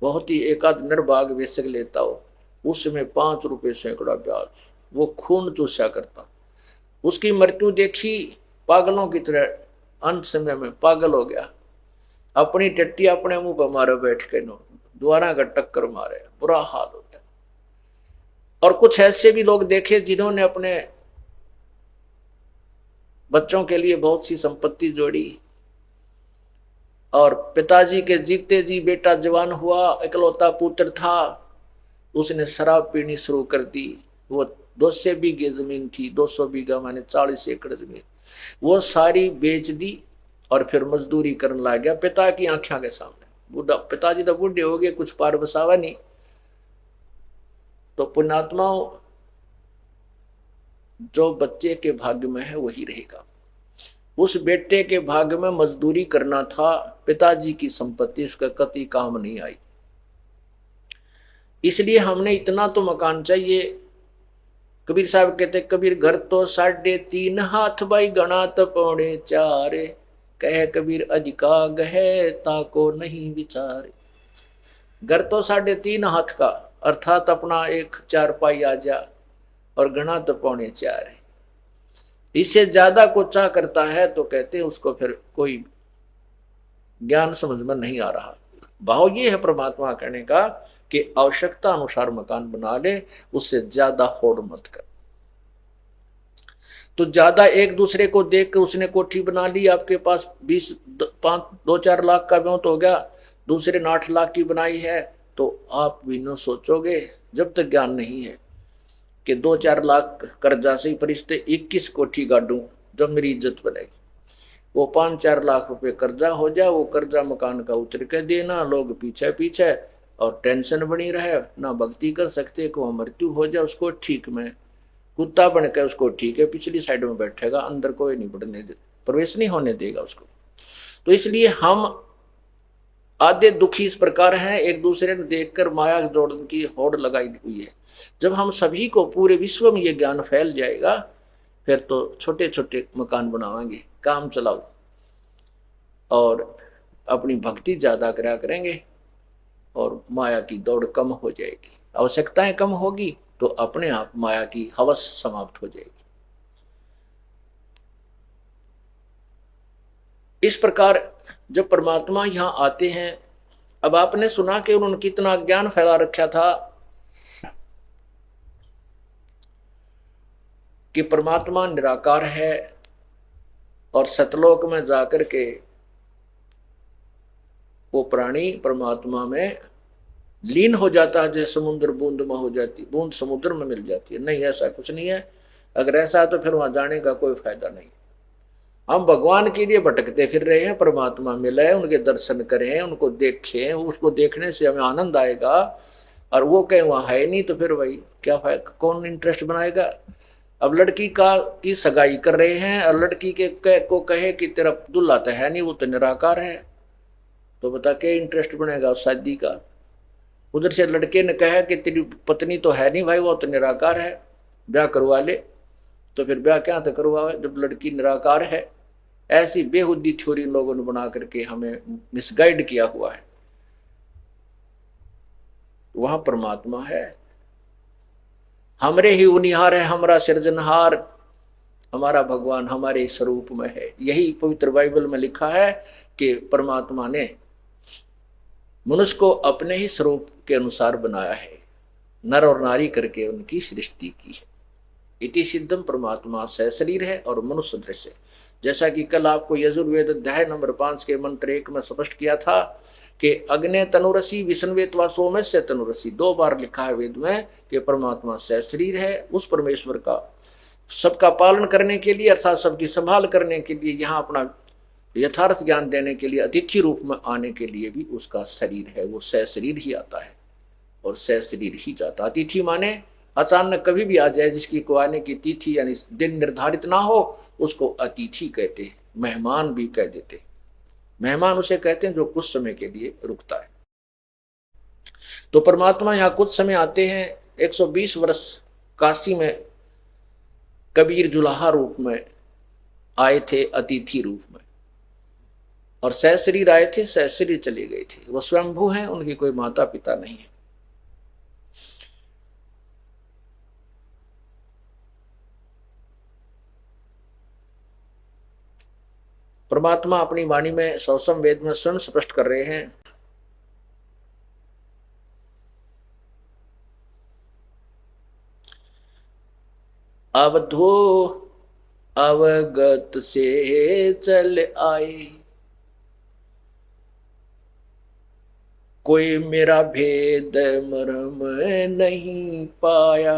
बहुत ही एकाध निर्भाग बेशक लेता हो। उस समय 5 रुपए सैकड़ा ब्याज, वो खून चूसा करता। उसकी मृत्यु देखी पागलों की तरह, अंत समय में पागल हो गया, अपनी टट्टी अपने मुंह पर मारे बैठ के, द्वारा का टक्कर मारे, बुरा हाल होता है। और कुछ ऐसे भी लोग देखे जिन्होंने अपने बच्चों के लिए बहुत सी संपत्ति जोड़ी, और पिताजी के जीते जी बेटा जवान हुआ, इकलौता पुत्र था, उसने शराब पीनी शुरू कर दी। वो 200 बीघे जमीन थी, 200 बीघा माने 40 एकड़ जमीन, वो सारी बेच दी और फिर मजदूरी करने लग गया पिता की आंखों के सामने। बूढ़ा पिताजी तो बूढ़े हो गए, कुछ पार बसावा नहीं। तो पुण्यात्माओं, जो बच्चे के भाग्य में है वही रहेगा। उस बेटे के भाग्य में मजदूरी करना था, पिताजी की संपत्ति उसका कति काम नहीं आई। इसलिए हमने इतना तो मकान चाहिए। कबीर साहब कहते, कबीर घर तो 3.5 हाथ भाई गणा तो 4.25, कह कबीर अधिका गहे ताको नहीं विचारे। घर तो 3.5 हाथ का, अर्थात अपना एक 4 पाई आ जा, और गणा तो 4.25 है। इससे ज्यादा को चाह करता है तो कहते हैं उसको फिर कोई ज्ञान समझ में नहीं आ रहा। भाव ये है परमात्मा कहने का कि आवश्यकता अनुसार मकान बना ले, उससे ज्यादा होड़ मत कर। तो ज्यादा एक दूसरे को देख के उसने कोठी बना ली, आपके पास 2-4 लाख का ब्योंत हो गया, दूसरे ने 8 लाख की बनाई है, तो आप भी न सोचोगे, जब तक ज्ञान नहीं है, कि 2-4 लाख कर्जा से ही परिस्थिति 21 कोठी गाड़ू जब मेरी इज्जत बनेगी। वो 5-4 लाख रुपए कर्जा हो जाए, वो कर्जा मकान का उतर के देना, लोग पीछे पीछे, और टेंशन बनी रहे, ना भक्ति कर सकते, कि वह मृत्यु हो जाए उसको ठीक में कुत्ता बन के उसको ठीक है पिछली साइड में बैठेगा, अंदर कोई नहीं बढ़ने दे, प्रवेश नहीं होने देगा उसको। तो इसलिए हम आधे दुखी इस प्रकार हैं, एक दूसरे ने देखकर माया जोड़ की होड़ लगाई हुई है। जब हम सभी को पूरे विश्व में ये ज्ञान फैल जाएगा, फिर तो छोटे छोटे मकान बनावाएंगे, काम चलाओ, और अपनी भक्ति ज्यादा करा करेंगे और माया की दौड़ कम हो जाएगी, आवश्यकताएं कम होगी, तो अपने आप माया की हवस समाप्त हो जाएगी। इस प्रकार जब परमात्मा यहां आते हैं, अब आपने सुना कि उन्होंने कितना ज्ञान फैला रखा था कि परमात्मा निराकार है, और सतलोक में जाकर के वो प्राणी परमात्मा में लीन हो जाता है, जैसे समुद्र बूंद में हो जाती, बूंद समुद्र में मिल जाती है। नहीं, ऐसा कुछ नहीं है। अगर ऐसा है तो फिर वहां जाने का कोई फायदा नहीं। हम भगवान के लिए भटकते फिर रहे हैं, परमात्मा मिले, उनके दर्शन करें, उनको देखें, उसको देखने से हमें आनंद आएगा, और वो कहें वहां है नहीं, तो फिर वही क्या फायदा, कौन इंटरेस्ट बनाएगा। अब लड़की की सगाई कर रहे हैं, और लड़की को कहे कि तेरा दुल्हा तो है नहीं, वो तो निराकार है, तो बता क्या इंटरेस्ट बनेगा शादी का। उधर से लड़के ने कहा कि तेरी पत्नी तो है नहीं भाई, वो तो निराकार है, ब्याह करवा ले, तो फिर ब्याह क्या तो करवाए जब लड़की निराकार है। ऐसी बेहुदी थ्योरी लोगों ने बना करके हमें मिसगाइड किया हुआ है। वहां परमात्मा है, हमरे ही उनिहार है, हमारा सृजनहार, हमारा भगवान हमारे स्वरूप में है। यही पवित्र बाइबल में लिखा है कि परमात्मा ने मनुष्य को अपने ही स्वरूप के अनुसार बनाया है, नर और नारी करके उनकी सृष्टि की है। इति सिद्धम, परमात्मा सशरीर है और मनुष्य सदृश है। जैसा कि कल आपको यजुर्वेद अध्याय नंबर 5 के मंत्र 1 में स्पष्ट किया था कि अग्ने तनुरसी विष्णुवेत्वा सोमस्य तनुरसी, 2 बार लिखा है वेद में कि परमात्मा सशरीर है। उस परमेश्वर का सबका पालन करने के लिए, अर्थात सबकी संभाल करने के लिए, यहाँ अपना यथार्थ ज्ञान देने के लिए, अतिथि रूप में आने के लिए भी उसका शरीर है। वो सशरीर ही आता है और सशरीर ही जाता। अतिथि माने अचानक कभी भी आ जाए, जिसकी को आने की तिथि यानी दिन निर्धारित ना हो, उसको अतिथि कहते हैं, मेहमान भी कह देते। मेहमान उसे कहते हैं जो कुछ समय के लिए रुकता है। तो परमात्मा यहाँ कुछ समय आते हैं। 120 वर्ष काशी में कबीर जुलाहा रूप में आए थे, अतिथि रूप में, और सशरीर आए थे, सशरीर चले गए थे। वो स्वयंभू हैं, उनकी कोई माता पिता नहीं है। परमात्मा अपनी वाणी में सौसम वेद में स्वयं स्पष्ट कर रहे हैं। अवधो अवगत से चल आए, कोई मेरा भेद मर्म नहीं पाया।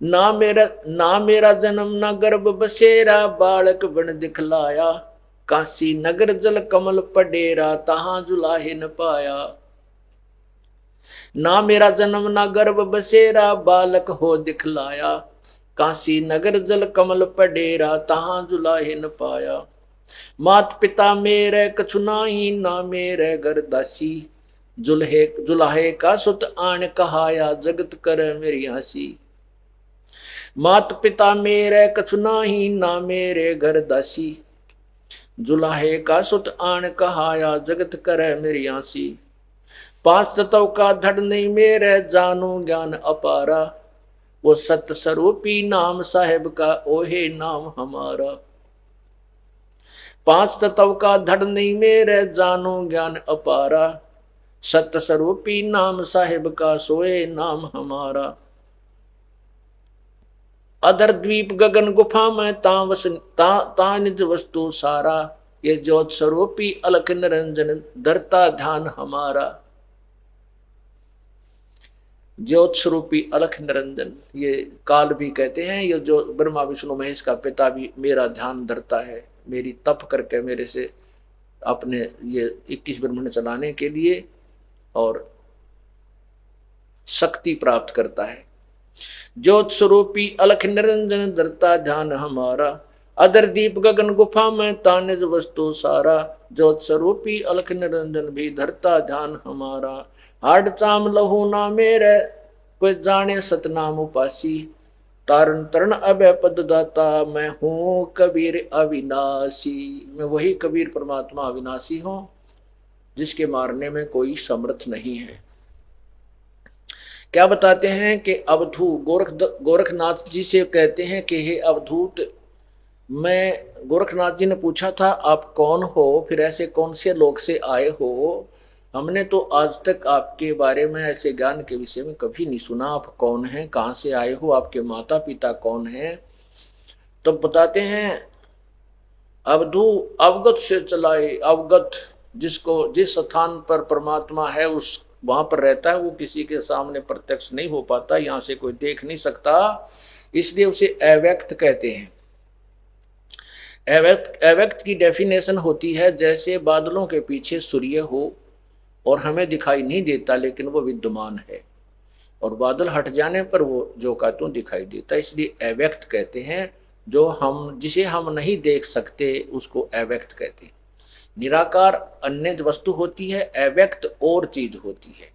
ना मेरा जन्म ना गर्भ बसेरा, बालक बन दिखलाया। काशी नगर जल कमल पडेरा, तहां जुलाहे न पाया। ना मेरा जन्म ना गर्भ बसेरा, बालक हो दिखलाया। काशी नगर जल कमल पडेरा, तहां जुलाहे न पाया। मात पिता मेरे कछु नाही, ना मेरे घर दासी। जुलाहे का सुत आन कहाया, जगत कर मेरी हंसी। मात पिता मेरे कछु नाही, ना मेरे घर दासी। जुलाहे का सुत आन कहाया, जगत करे मेरी आसी। 5 तत्व का धड़ नहीं मेरे, जानू ज्ञान अपारा। वो सत्य स्वरूपी नाम साहेब का, ओहे नाम हमारा। 5 तत्व का धड़ नहीं मेरे, जानू ज्ञान अपारा। सत्य स्वरूपी नाम साहेब का, सोए नाम हमारा। अधर द्वीप गगन गुफा में ता निज वस्तु सारा। ये ज्योत स्वरूपी अलख निरंजन, धरता ध्यान हमारा। ज्योत स्वरूपी अलख निरंजन, ये काल भी कहते हैं। ये जो ब्रह्मा विष्णु महेश का पिता भी मेरा ध्यान धरता है, मेरी तप करके मेरे से अपने ये 21 ब्रह्मांड चलाने के लिए और शक्ति प्राप्त करता है। ज्योत स्वरूपी अलख निरंजन, धरता ध्यान हमारा। अदर दीप गगन गुफा में तानिज वस्तु सारा, ज्योत स्वरूपी अलख निरंजन भी धरता ध्यान हमारा। हाड चाम लहू ना मेरे, कोई जाने सतनाम उपासी, तारण तरण अभय पद दाता, मैं हूं कबीर अविनाशी। मैं वही कबीर परमात्मा अविनाशी हूं, जिसके मारने में कोई समर्थ नहीं है। क्या बताते हैं कि अवधू गोरखनाथ जी से कहते हैं कि हे अवधूत, मैं गोरखनाथ जी ने पूछा था आप कौन हो, फिर ऐसे कौन से लोग से आए हो, हमने तो आज तक आपके बारे में ऐसे ज्ञान के विषय में कभी नहीं सुना। आप कौन हैं, कहाँ से आए हो, आपके माता पिता कौन हैं? तो बताते हैं अवधू अवगत से चलाए। अवगत, जिसको जिस स्थान पर परमात्मा है उस वहां पर रहता है, वो किसी के सामने प्रत्यक्ष नहीं हो पाता, यहाँ से कोई देख नहीं सकता, इसलिए उसे अव्यक्त कहते हैं। अव्यक्त की डेफिनेशन होती है जैसे बादलों के पीछे सूर्य हो और हमें दिखाई नहीं देता लेकिन वो विद्यमान है, और बादल हट जाने पर वो जो का त्यों दिखाई देता, इसलिए अव्यक्त कहते हैं। जो हम जिसे हम नहीं देख सकते उसको अव्यक्त कहते हैं। निराकार अन्य वस्तु होती है, अव्यक्त और चीज होती है।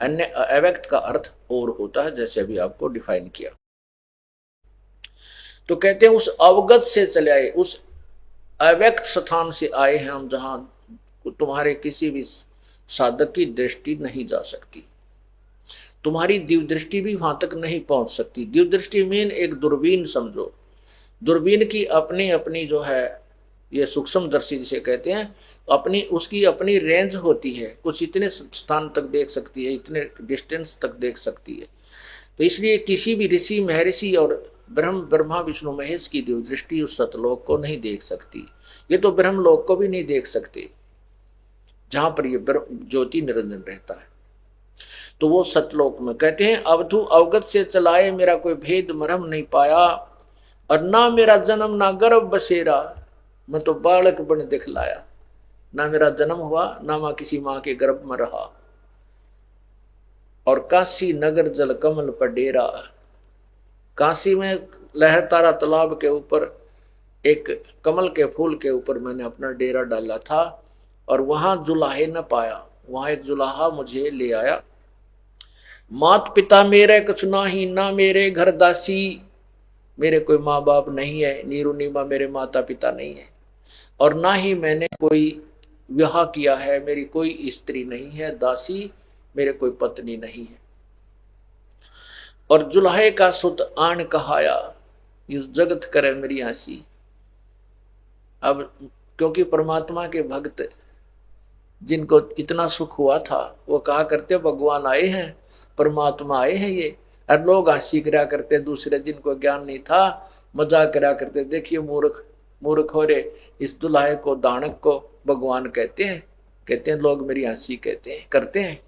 अन्य अव्यक्त का अर्थ और होता है, जैसे अभी आपको डिफाइन किया। तो कहते हैं उस अवगत से चले आए, उस अव्यक्त स्थान से आए हैं हम, जहां तुम्हारे किसी भी साधक की दृष्टि नहीं जा सकती, तुम्हारी दिव्य दृष्टि भी वहां तक नहीं पहुंच सकती। दिव्य दृष्टि मीन एक दूरबीन समझो। दूरबीन की अपनी अपनी जो है, ये सूक्ष्म दर्शी जिसे कहते हैं, अपनी उसकी अपनी रेंज होती है, कुछ इतने स्थान तक देख सकती है, इतने डिस्टेंस तक देख सकती है। तो इसलिए किसी भी ऋषि महर्षि और ब्रह्मा विष्णु महेश की दिव्य दृष्टि उस सतलोक को नहीं देख सकती। ये तो ब्रह्मलोक को भी नहीं देख सकते जहां पर ये ज्योति निरंजन रहता है। तो वो सतलोक में कहते हैं अवधू अवगत से चलाए, मेरा कोई भेद मरहम नहीं पाया, और ना मेरा जन्म ना गर्भ बसेरा, मैं तो बालक बन दिखलाया। ना मेरा जन्म हुआ, ना मैं किसी माँ के गर्भ में रहा, और काशी नगर जल कमल पर डेरा। काशी में लहर तारा तालाब के ऊपर एक कमल के फूल के ऊपर मैंने अपना डेरा डाला था, और वहां जुलाहे न पाया, वहां एक जुलाहा मुझे ले आया। मात पिता मेरे कुछ ना ही, ना मेरे घर दासी, मेरे कोई माँ बाप नहीं है, नीरू नीमा मेरे माता पिता नहीं है, और ना ही मैंने कोई विवाह किया है, मेरी कोई स्त्री नहीं है, दासी मेरे कोई पत्नी नहीं है। और जुल्हे का सुत आन कहाया, यू जगत करे मेरी आसी। अब क्योंकि परमात्मा के भक्त जिनको इतना सुख हुआ था वो कहा करते भगवान आए हैं, परमात्मा आए हैं ये, और लोग हंसी करा करते दूसरे, जिनको ज्ञान नहीं था मजाक करा करते, देखिए मूर्ख मूर्ख हो रे, इस दुल्हे को दानक को भगवान कहते हैं लोग, मेरी हंसी कहते हैं करते हैं।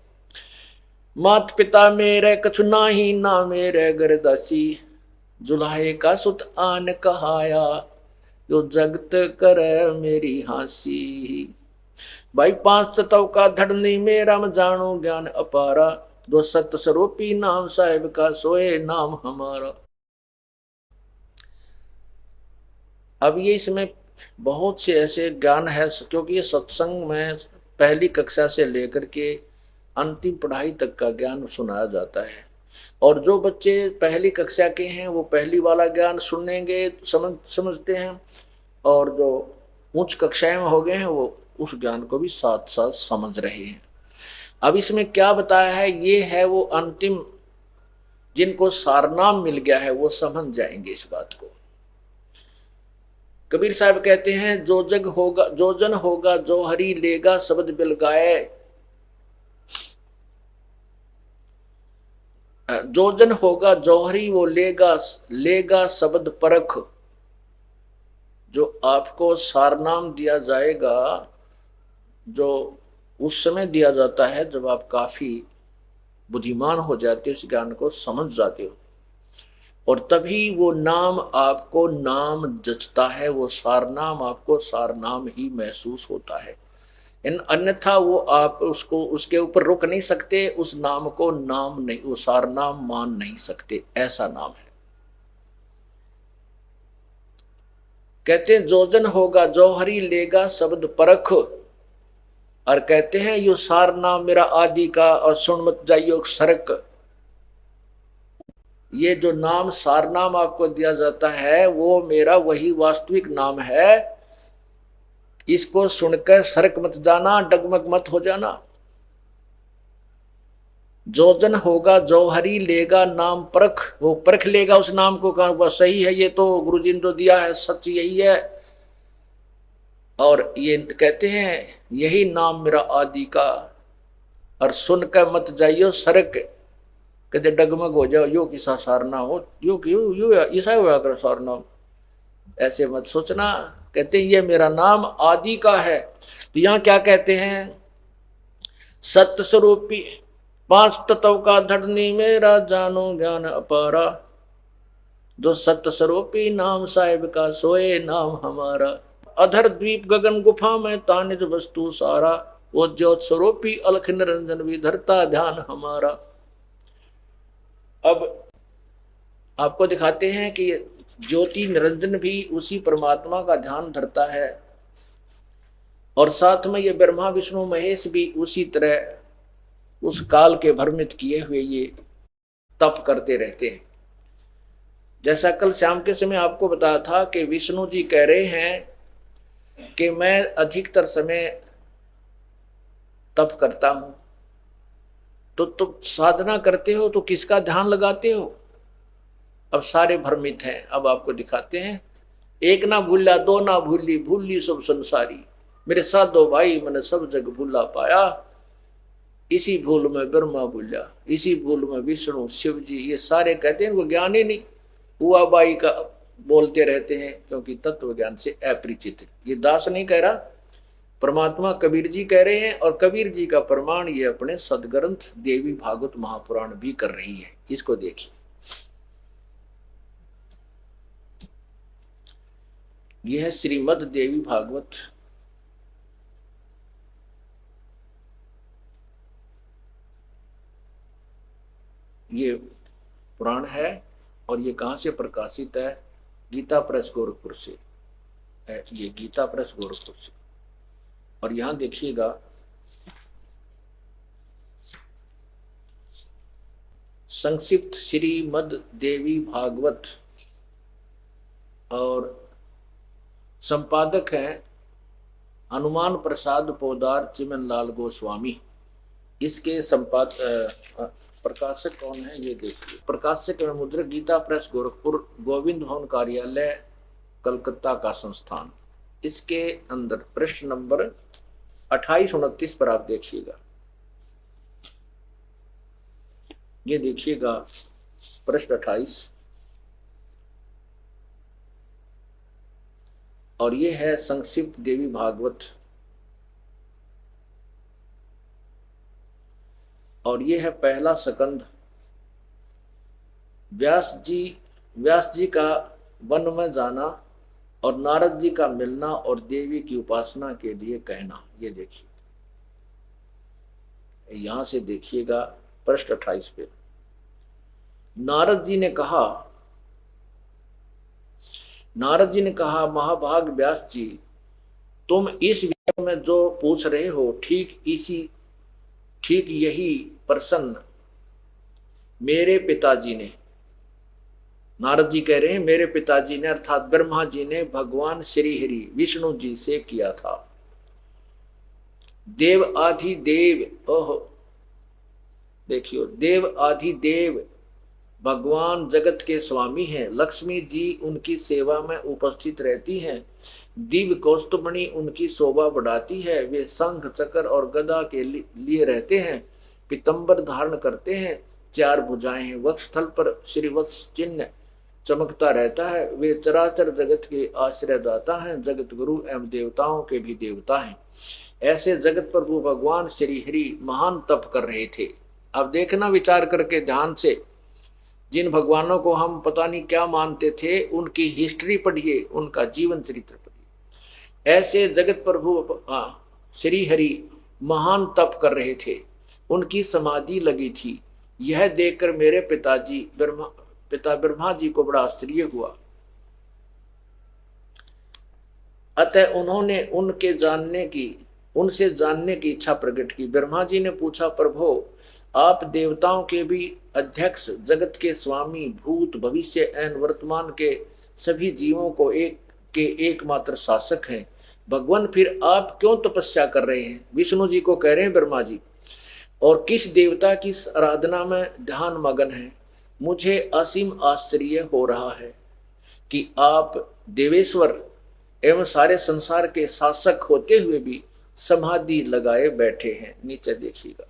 मात पिता मेरे कछु नाही, ना मेरे गरदासी, जुल्हे का सुत आन कहाया, जो जगत करे मेरी हंसी। भाई 5 तत्व का धड़नी मेरा म जानो ज्ञान अपारा, दो सत स्वरूपी नाम साहेब का सोए नाम हमारा। अब ये इसमें बहुत से ऐसे ज्ञान है, क्योंकि ये सत्संग में पहली कक्षा से लेकर के अंतिम पढ़ाई तक का ज्ञान सुनाया जाता है, और जो बच्चे पहली कक्षा के हैं वो पहली वाला ज्ञान सुनेंगे, समझते हैं, और जो उच्च कक्षाएं में हो गए हैं वो उस ज्ञान को भी साथ साथ समझ रहे हैं। अब इसमें क्या बताया है, ये है वो अंतिम, जिनको सारनाम मिल गया है वो समझ जाएंगे इस बात को। कबीर साहब कहते हैं जो जग होगा जो जन होगा जो हरि लेगा शब्द बिल गाए, जो जन होगा जौहरी वो लेगा शब्द परख। जो आपको सारनाम दिया जाएगा, जो उस समय दिया जाता है जब आप काफी बुद्धिमान हो जाते हो, इस ज्ञान को समझ जाते हो, और तभी वो नाम आपको नाम जचता है, वो सारनाम आपको सारनाम ही महसूस होता है। अन्यथा वो आप उसको उसके ऊपर रुक नहीं सकते, उस नाम को नाम नहीं, वो सारनाम मान नहीं सकते, ऐसा नाम है। कहते हैं जोजन होगा जौहरी लेगा शब्द परख, और कहते हैं यो सार नाम मेरा आदि का और सुन मत जाइयो सरक। ये जो नाम सार नाम आपको दिया जाता है वो मेरा वही वास्तविक नाम है, इसको सुनकर सरक मत जाना, डगमग मत हो जाना। जोजन होगा जौहरी लेगा नाम परख, वो परख लेगा उस नाम को, कहा वह सही है, ये तो गुरुजी ने जो दिया है सच यही है। और ये कहते हैं यही नाम मेरा आदि का, और सुनकर मत जाइयो सरक, कहते डगमग हो जाओ, यो किसा सारना हो, यो क्यों यो ऐसा हुआ कर सारना, ऐसे मत सोचना। कहते हैं ये मेरा नाम आदि का है। तो यहां क्या कहते हैं, सत्य स्वरूपी पांच तत्व का धरनी मेरा जानो ज्ञान अपारा, जो सत्य स्वरूपी नाम साहिब का सोए नाम हमारा। अधर द्वीप गगन गुफा में तानिज वस्तु सारा, वो ज्योत स्वरूपी अलख निरंजन भी धरता ध्यान हमारा। अब आपको दिखाते हैं कि ज्योति निरंजन भी उसी परमात्मा का ध्यान धरता है, और साथ में ये ब्रह्मा विष्णु महेश भी उसी तरह उस काल के भ्रमित किए हुए ये तप करते रहते हैं। जैसा कल शाम के समय आपको बताया था कि विष्णु जी कह रहे हैं कि मैं अधिकतर समय तप करता हूं, तो तुम साधना करते हो तो किसका ध्यान लगाते हो? अब सारे भ्रमित हैं। अब आपको दिखाते हैं, एक ना भूला दो ना भूली, भूली सब संसारी, मेरे साथ दो भाई मैंने सब जग भूला पाया, इसी भूल में ब्रह्मा भूला, इसी भूल में विष्णु शिव जी, ये सारे कहते हैं वो ज्ञान ही नहीं हुआ बाई का बोलते रहते हैं, क्योंकि तत्व ज्ञान से अपरिचित। ये दास नहीं कह रहा, परमात्मा कबीर जी कह रहे हैं, और कबीर जी का प्रमाण ये अपने सदग्रंथ देवी भागवत महापुराण भी कर रही है। इसको देखिए, यह है श्रीमद देवी भागवत, ये पुराण है, और ये कहां से प्रकाशित है? गीता प्रेस गोरखपुर से है, ये गीता प्रेस गोरखपुर से। और यहां देखिएगा, संक्षिप्त श्रीमद देवी भागवत, और संपादक हैं हनुमान प्रसाद पोदार चिमनलाल गोस्वामी। इसके प्रकाशक कौन है ये देखिए, प्रकाशक एवं मुद्रक गीता प्रेस गोरखपुर, गोविंद भवन कार्यालय कलकत्ता का संस्थान। इसके अंदर पृष्ठ नंबर 28-29 पर आप देखिएगा, ये देखिएगा पृष्ठ 28, और ये है संक्षिप्त देवी भागवत, और ये है पहला सकंद। व्यास जी का वन में जाना और नारद जी का मिलना और देवी की उपासना के लिए कहना, ये देखिए, यहां से देखिएगा पृष्ठ 28 पे। नारद जी ने कहा महाभाग व्यास जी, तुम इस विषय में जो पूछ रहे हो ठीक यही प्रश्न मेरे पिताजी ने, नारद जी कह रहे हैं मेरे पिताजी ने अर्थात ब्रह्मा जी ने भगवान श्री हरि विष्णु जी से किया था। देव आदि देव, ओहो देखियो, देव आदि देव भगवान जगत के स्वामी हैं, लक्ष्मी जी उनकी सेवा में उपस्थित रहती हैं, दिव्य कौस्तुभमणि उनकी शोभा बढ़ाती है, वे शंख चक्र और गदा के लिए रहते हैं, पीतंबर धारण करते हैं, 4 भुजाएं हैं, वक्षस्थल पर श्रीवत्स चिन्ह चमकता रहता है, वे चराचर जगत के आश्रयदाता हैं, जगत गुरु एवं देवताओं के भी देवता हैं। ऐसे जगत प्रभु भगवान श्री हरि महान तप कर रहे थे। अब देखना विचार करके ध्यान से, जिन भगवानों को हम पता नहीं क्या मानते थे उनकी हिस्ट्री पढ़िए, उनका जीवन चरित्र पढ़िए। ऐसे जगत प्रभु श्री हरि महान तप कर रहे थे, उनकी समाधि लगी थी। यह देखकर मेरे पिता ब्रह्मा जी को बड़ा आश्चर्य हुआ। अतः उन्होंने उनसे जानने की इच्छा प्रकट की। ब्रह्मा जी ने पूछा, प्रभो आप देवताओं के भी अध्यक्ष, जगत के स्वामी, भूत भविष्य एवं वर्तमान के सभी जीवों को एकमात्र शासक हैं, भगवान फिर आप क्यों तपस्या कर रहे हैं? विष्णु जी को कह रहे हैं ब्रह्मा जी, और किस देवता की आराधना में ध्यान मगन है? मुझे असीम आश्चर्य हो रहा है कि आप देवेश्वर एवं सारे संसार के शासक होते हुए भी समाधि लगाए बैठे हैं। नीचे देखिएगा।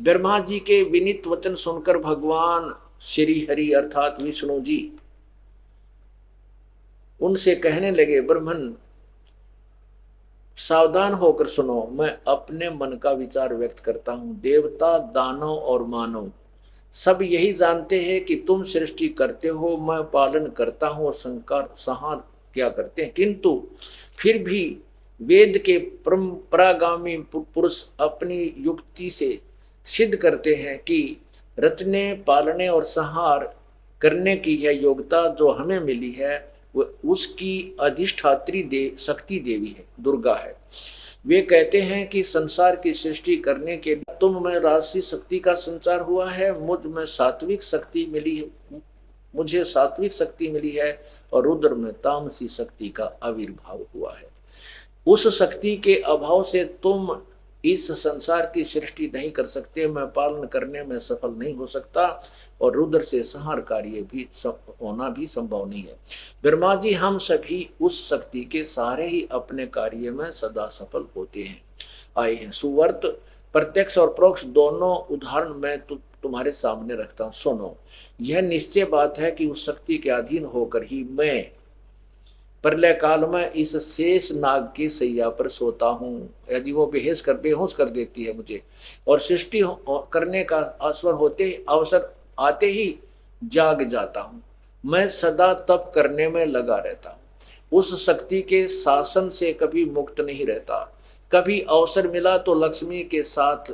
ब्रह्मा जी के विनीत वचन सुनकर भगवान श्री हरि अर्थात विष्णु जी उनसे कहने लगे, ब्रह्मन सावधान होकर सुनो, मैं अपने मन का विचार व्यक्त करता हूं। देवता, दानव और मानव सब यही जानते हैं कि तुम सृष्टि करते हो, मैं पालन करता हूं और संहार क्या करते हैं, किंतु फिर भी वेद के परंपरागामी पुरुष अपनी युक्ति से सिद्ध करते हैं कि रचने, पालने और संहार करने की यह योग्यता जो हमें मिली है वह उसकी अधिष्ठात्री शक्ति देवी है, दुर्गा है। वे कहते हैं कि संसार की सृष्टि करने के लिए तुम में राजसी शक्ति का संचार हुआ है, मुझे सात्विक शक्ति मिली है और रुद्र में तामसी शक्ति का आविर्भाव हुआ है। उस शक्ति के अभाव से तुम इस संसार की सृष्टि नहीं कर सकते, मैं पालन करने में सफल नहीं हो सकता और रुद्र से संहार कार्य भी होना भी संभव नहीं है। ब्रह्मा जी, हम सभी उस शक्ति के सहारे ही अपने कार्य में सदा सफल होते हैं आए हैं। सुवर्त, प्रत्यक्ष और परोक्ष दोनों उदाहरण मैं तुम्हारे सामने रखता हूं, सुनो। यह निश्चय बात है कि उस शक्ति के अधीन होकर ही मैं प्रलय काल में इस शेष नाग की सैया पर सोता हूँ। यदि वो बेहोश कर देती है मुझे, और सृष्टि करने का अवसर आते ही जाग जाता हूँ। मैं सदा तप करने में लगा रहता हूँ, उस शक्ति के शासन से कभी मुक्त नहीं रहता। कभी अवसर मिला तो लक्ष्मी के साथ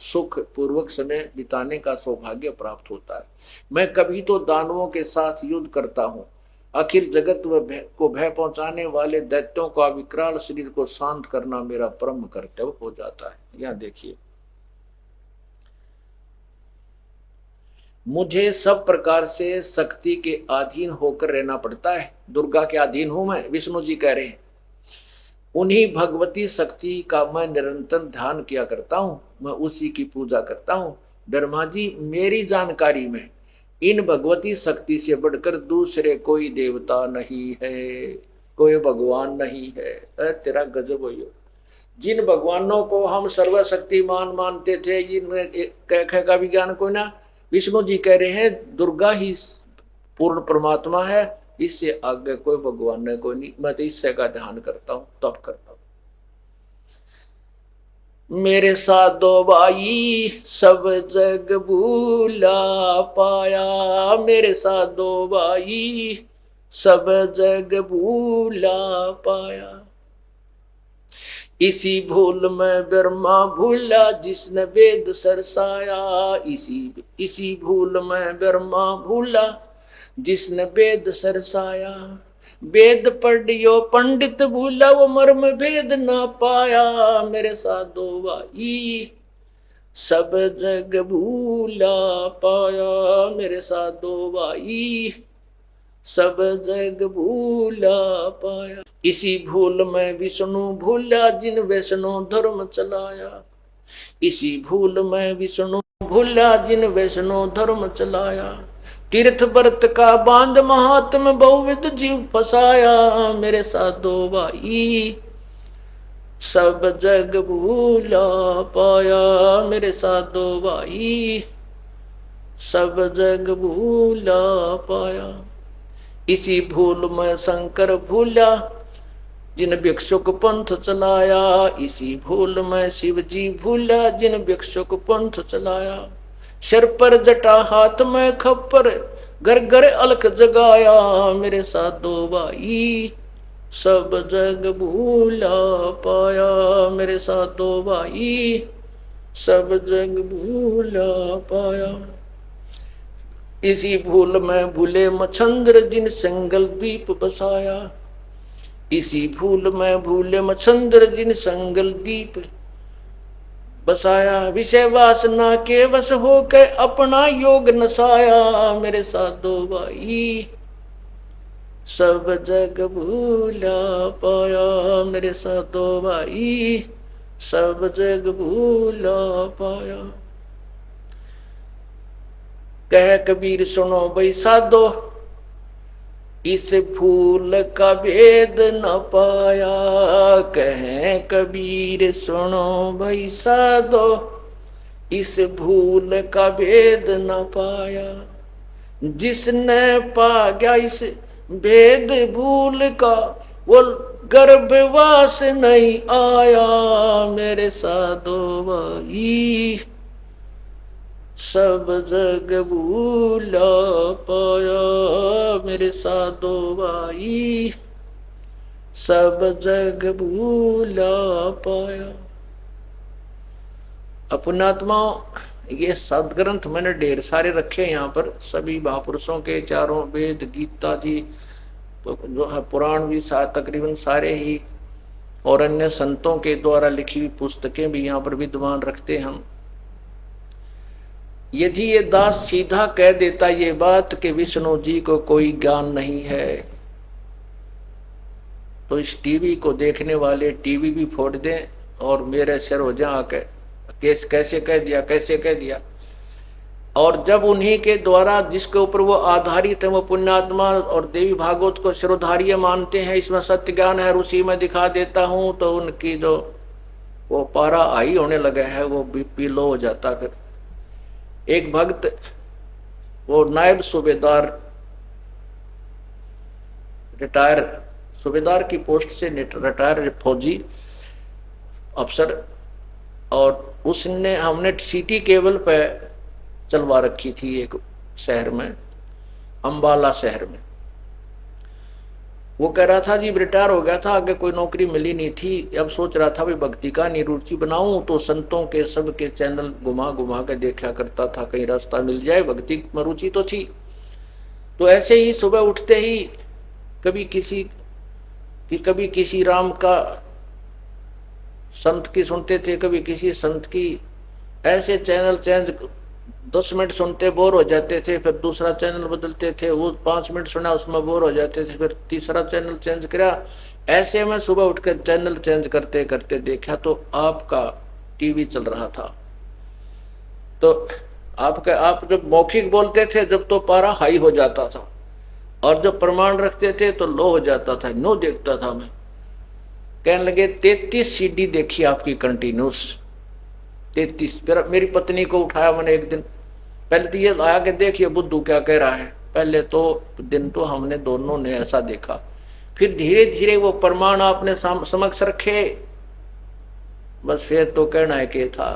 सुख पूर्वक समय बिताने का सौभाग्य प्राप्त होता है। मैं कभी तो दानवों के साथ युद्ध करता हूँ। अखिल जगत को भय पहुंचाने वाले दैत्यों का विकराल शरीर को शांत करना मेरा परम कर्तव्य हो जाता है। यहां देखिए, मुझे सब प्रकार से शक्ति के अधीन होकर रहना पड़ता है। दुर्गा के अधीन हूं मैं, विष्णु जी कह रहे हैं। उन्हीं भगवती शक्ति का मैं निरंतर ध्यान किया करता हूं, मैं उसी की पूजा करता हूं। ब्रह्मा जी, मेरी जानकारी में इन भगवती शक्ति से बढ़कर दूसरे कोई देवता नहीं है, कोई भगवान नहीं है। तेरा गजब हो। जिन भगवानों को हम सर्वशक्तिमान मानते थे, इनमें कह का विज्ञान कोई ना, विष्णु जी कह रहे हैं दुर्गा ही पूर्ण परमात्मा है, इससे आगे कोई भगवान नहीं, कोई नहीं। मैं तो इससे का ध्यान करता हूँ, तप करता हूँ। मेरे साथ दो भाई सब जग भूला पाया, मेरे साथ दो भाई सब जग भूला पाया। इसी भूल में ब्रह्मा भूला जिसने वेद सरसाया, इसी भूल में ब्रह्मा भूला जिसने वेद सरसाया। वेद पढ़ियो पंडित भूला, वो मर्म भेद ना पाया। मेरे साथ दो भाई सब जग भूला पाया, मेरे साथ दो भाई सब जग भूला पाया। इसी भूल में विष्णु भूला जिन वैष्णो धर्म चलाया, इसी भूल में विष्णु भूला जिन वैष्णो धर्म चलाया। तीर्थ व्रत का बांध महात्म बहुविध जीव फसाया, मेरे साथ दो भाई सब जग भूला पाया, मेरे साथ दो भाई सब जग भूला पाया। इसी भूल में शंकर भूला जिन भिक्षुक पंथ चलाया, इसी भूल में शिव जी भूला जिन भिक्षुक पंथ चलाया। सिर पर जटा हाथ में खप्पर घर घर अलख जगाया, मेरे साथ दो भाई सब जग भूला पाया, मेरे साथ दो भाई सब जग भूला पाया। इसी भूल में भूले मच्छंद्र जिन सिंगल द्वीप बसाया, इसी भूल में भूले मचंद्र जिन संगल दीप बसाया, विषय वासना के वश होकर अपना योग नसाया। मेरे साधो भाई सब जग भूला पाया, मेरे साधो भाई सब जग भूला पाया। कह कबीर सुनो भाई साधो, इस फूल का भेद न पाया। कहे कबीर सुनो भाई साधो, इस भूल का भेद न पाया। जिसने पा गया इस भेद भूल का, वो गर्भवास नहीं आया। मेरे साधो भाई सब जग भूला पाया, मेरे साधो भाई सब जग भूला पाया। अपनात्मा ये सदग्रंथ मैंने ढेर सारे रखे यहाँ पर, सभी महापुरुषों के चारों वेद, गीता जी तो जो है पुराण भी तकरीबन सारे ही, और अन्य संतों के द्वारा लिखी हुई पुस्तकें भी यहाँ पर विद्वान रखते हम। यदि ये दास सीधा कह देता ये बात कि विष्णु जी को कोई ज्ञान नहीं है, तो इस टीवी को देखने वाले टीवी भी फोड़ दें और मेरे सिर हो जा आके कैसे कह दिया, कैसे कह दिया। और जब उन्हीं के द्वारा जिसके ऊपर वो आधारित है, वो पुण्यात्मा और देवी भागवत को शिरोधार्य मानते हैं, इसमें सत्य ज्ञान है, उसी में दिखा देता हूं, तो उनकी जो वो पारा हाई होने लगा है, वो बीपी लो हो जाता। फिर एक भक्त वो नायब सूबेदार रिटायर सूबेदार की पोस्ट से रिटायर फौजी अफसर, और उसने हमने सिटी केबल पे चलवा रखी थी एक शहर में, अंबाला शहर में। वो कह रहा था जी रिटायर हो गया था, आगे कोई नौकरी मिली नहीं थी, अब सोच रहा था भाई भक्ति का निरुचि बनाऊं, तो संतों के सब के चैनल घुमा घुमा के देखा करता था, कहीं रास्ता मिल जाए, भक्ति में रुचि तो थी। तो ऐसे ही सुबह उठते ही कभी किसी राम का संत की सुनते थे, कभी किसी संत की, ऐसे चैनल चेंज 10 मिनट सुनते बोर हो जाते थे, फिर दूसरा चैनल बदलते थे, वो 5 मिनट सुना उसमें बोर हो जाते थे, फिर तीसरा चैनल चेंज करा। ऐसे में सुबह उठकर चैनल चेंज करते करते देखा तो आपका टीवी चल रहा था। तो आप जब मौखिक बोलते थे जब तो पारा हाई हो जाता था, और जब प्रमाण रखते थे तो लो हो जाता था। नो देखता था मैं, कहने लगे 33 सीडी देखी आपकी कंटिन्यूस, 33। फिर मेरी पत्नी को उठाया मैंने एक दिन, पहले तो ये आया कि देखिए बुद्धू क्या कह रहा है। पहले तो दिन तो हमने दोनों ने ऐसा देखा, फिर धीरे धीरे वो प्रमाण आपने समक्ष रखे, बस फिर तो कहना है कि था।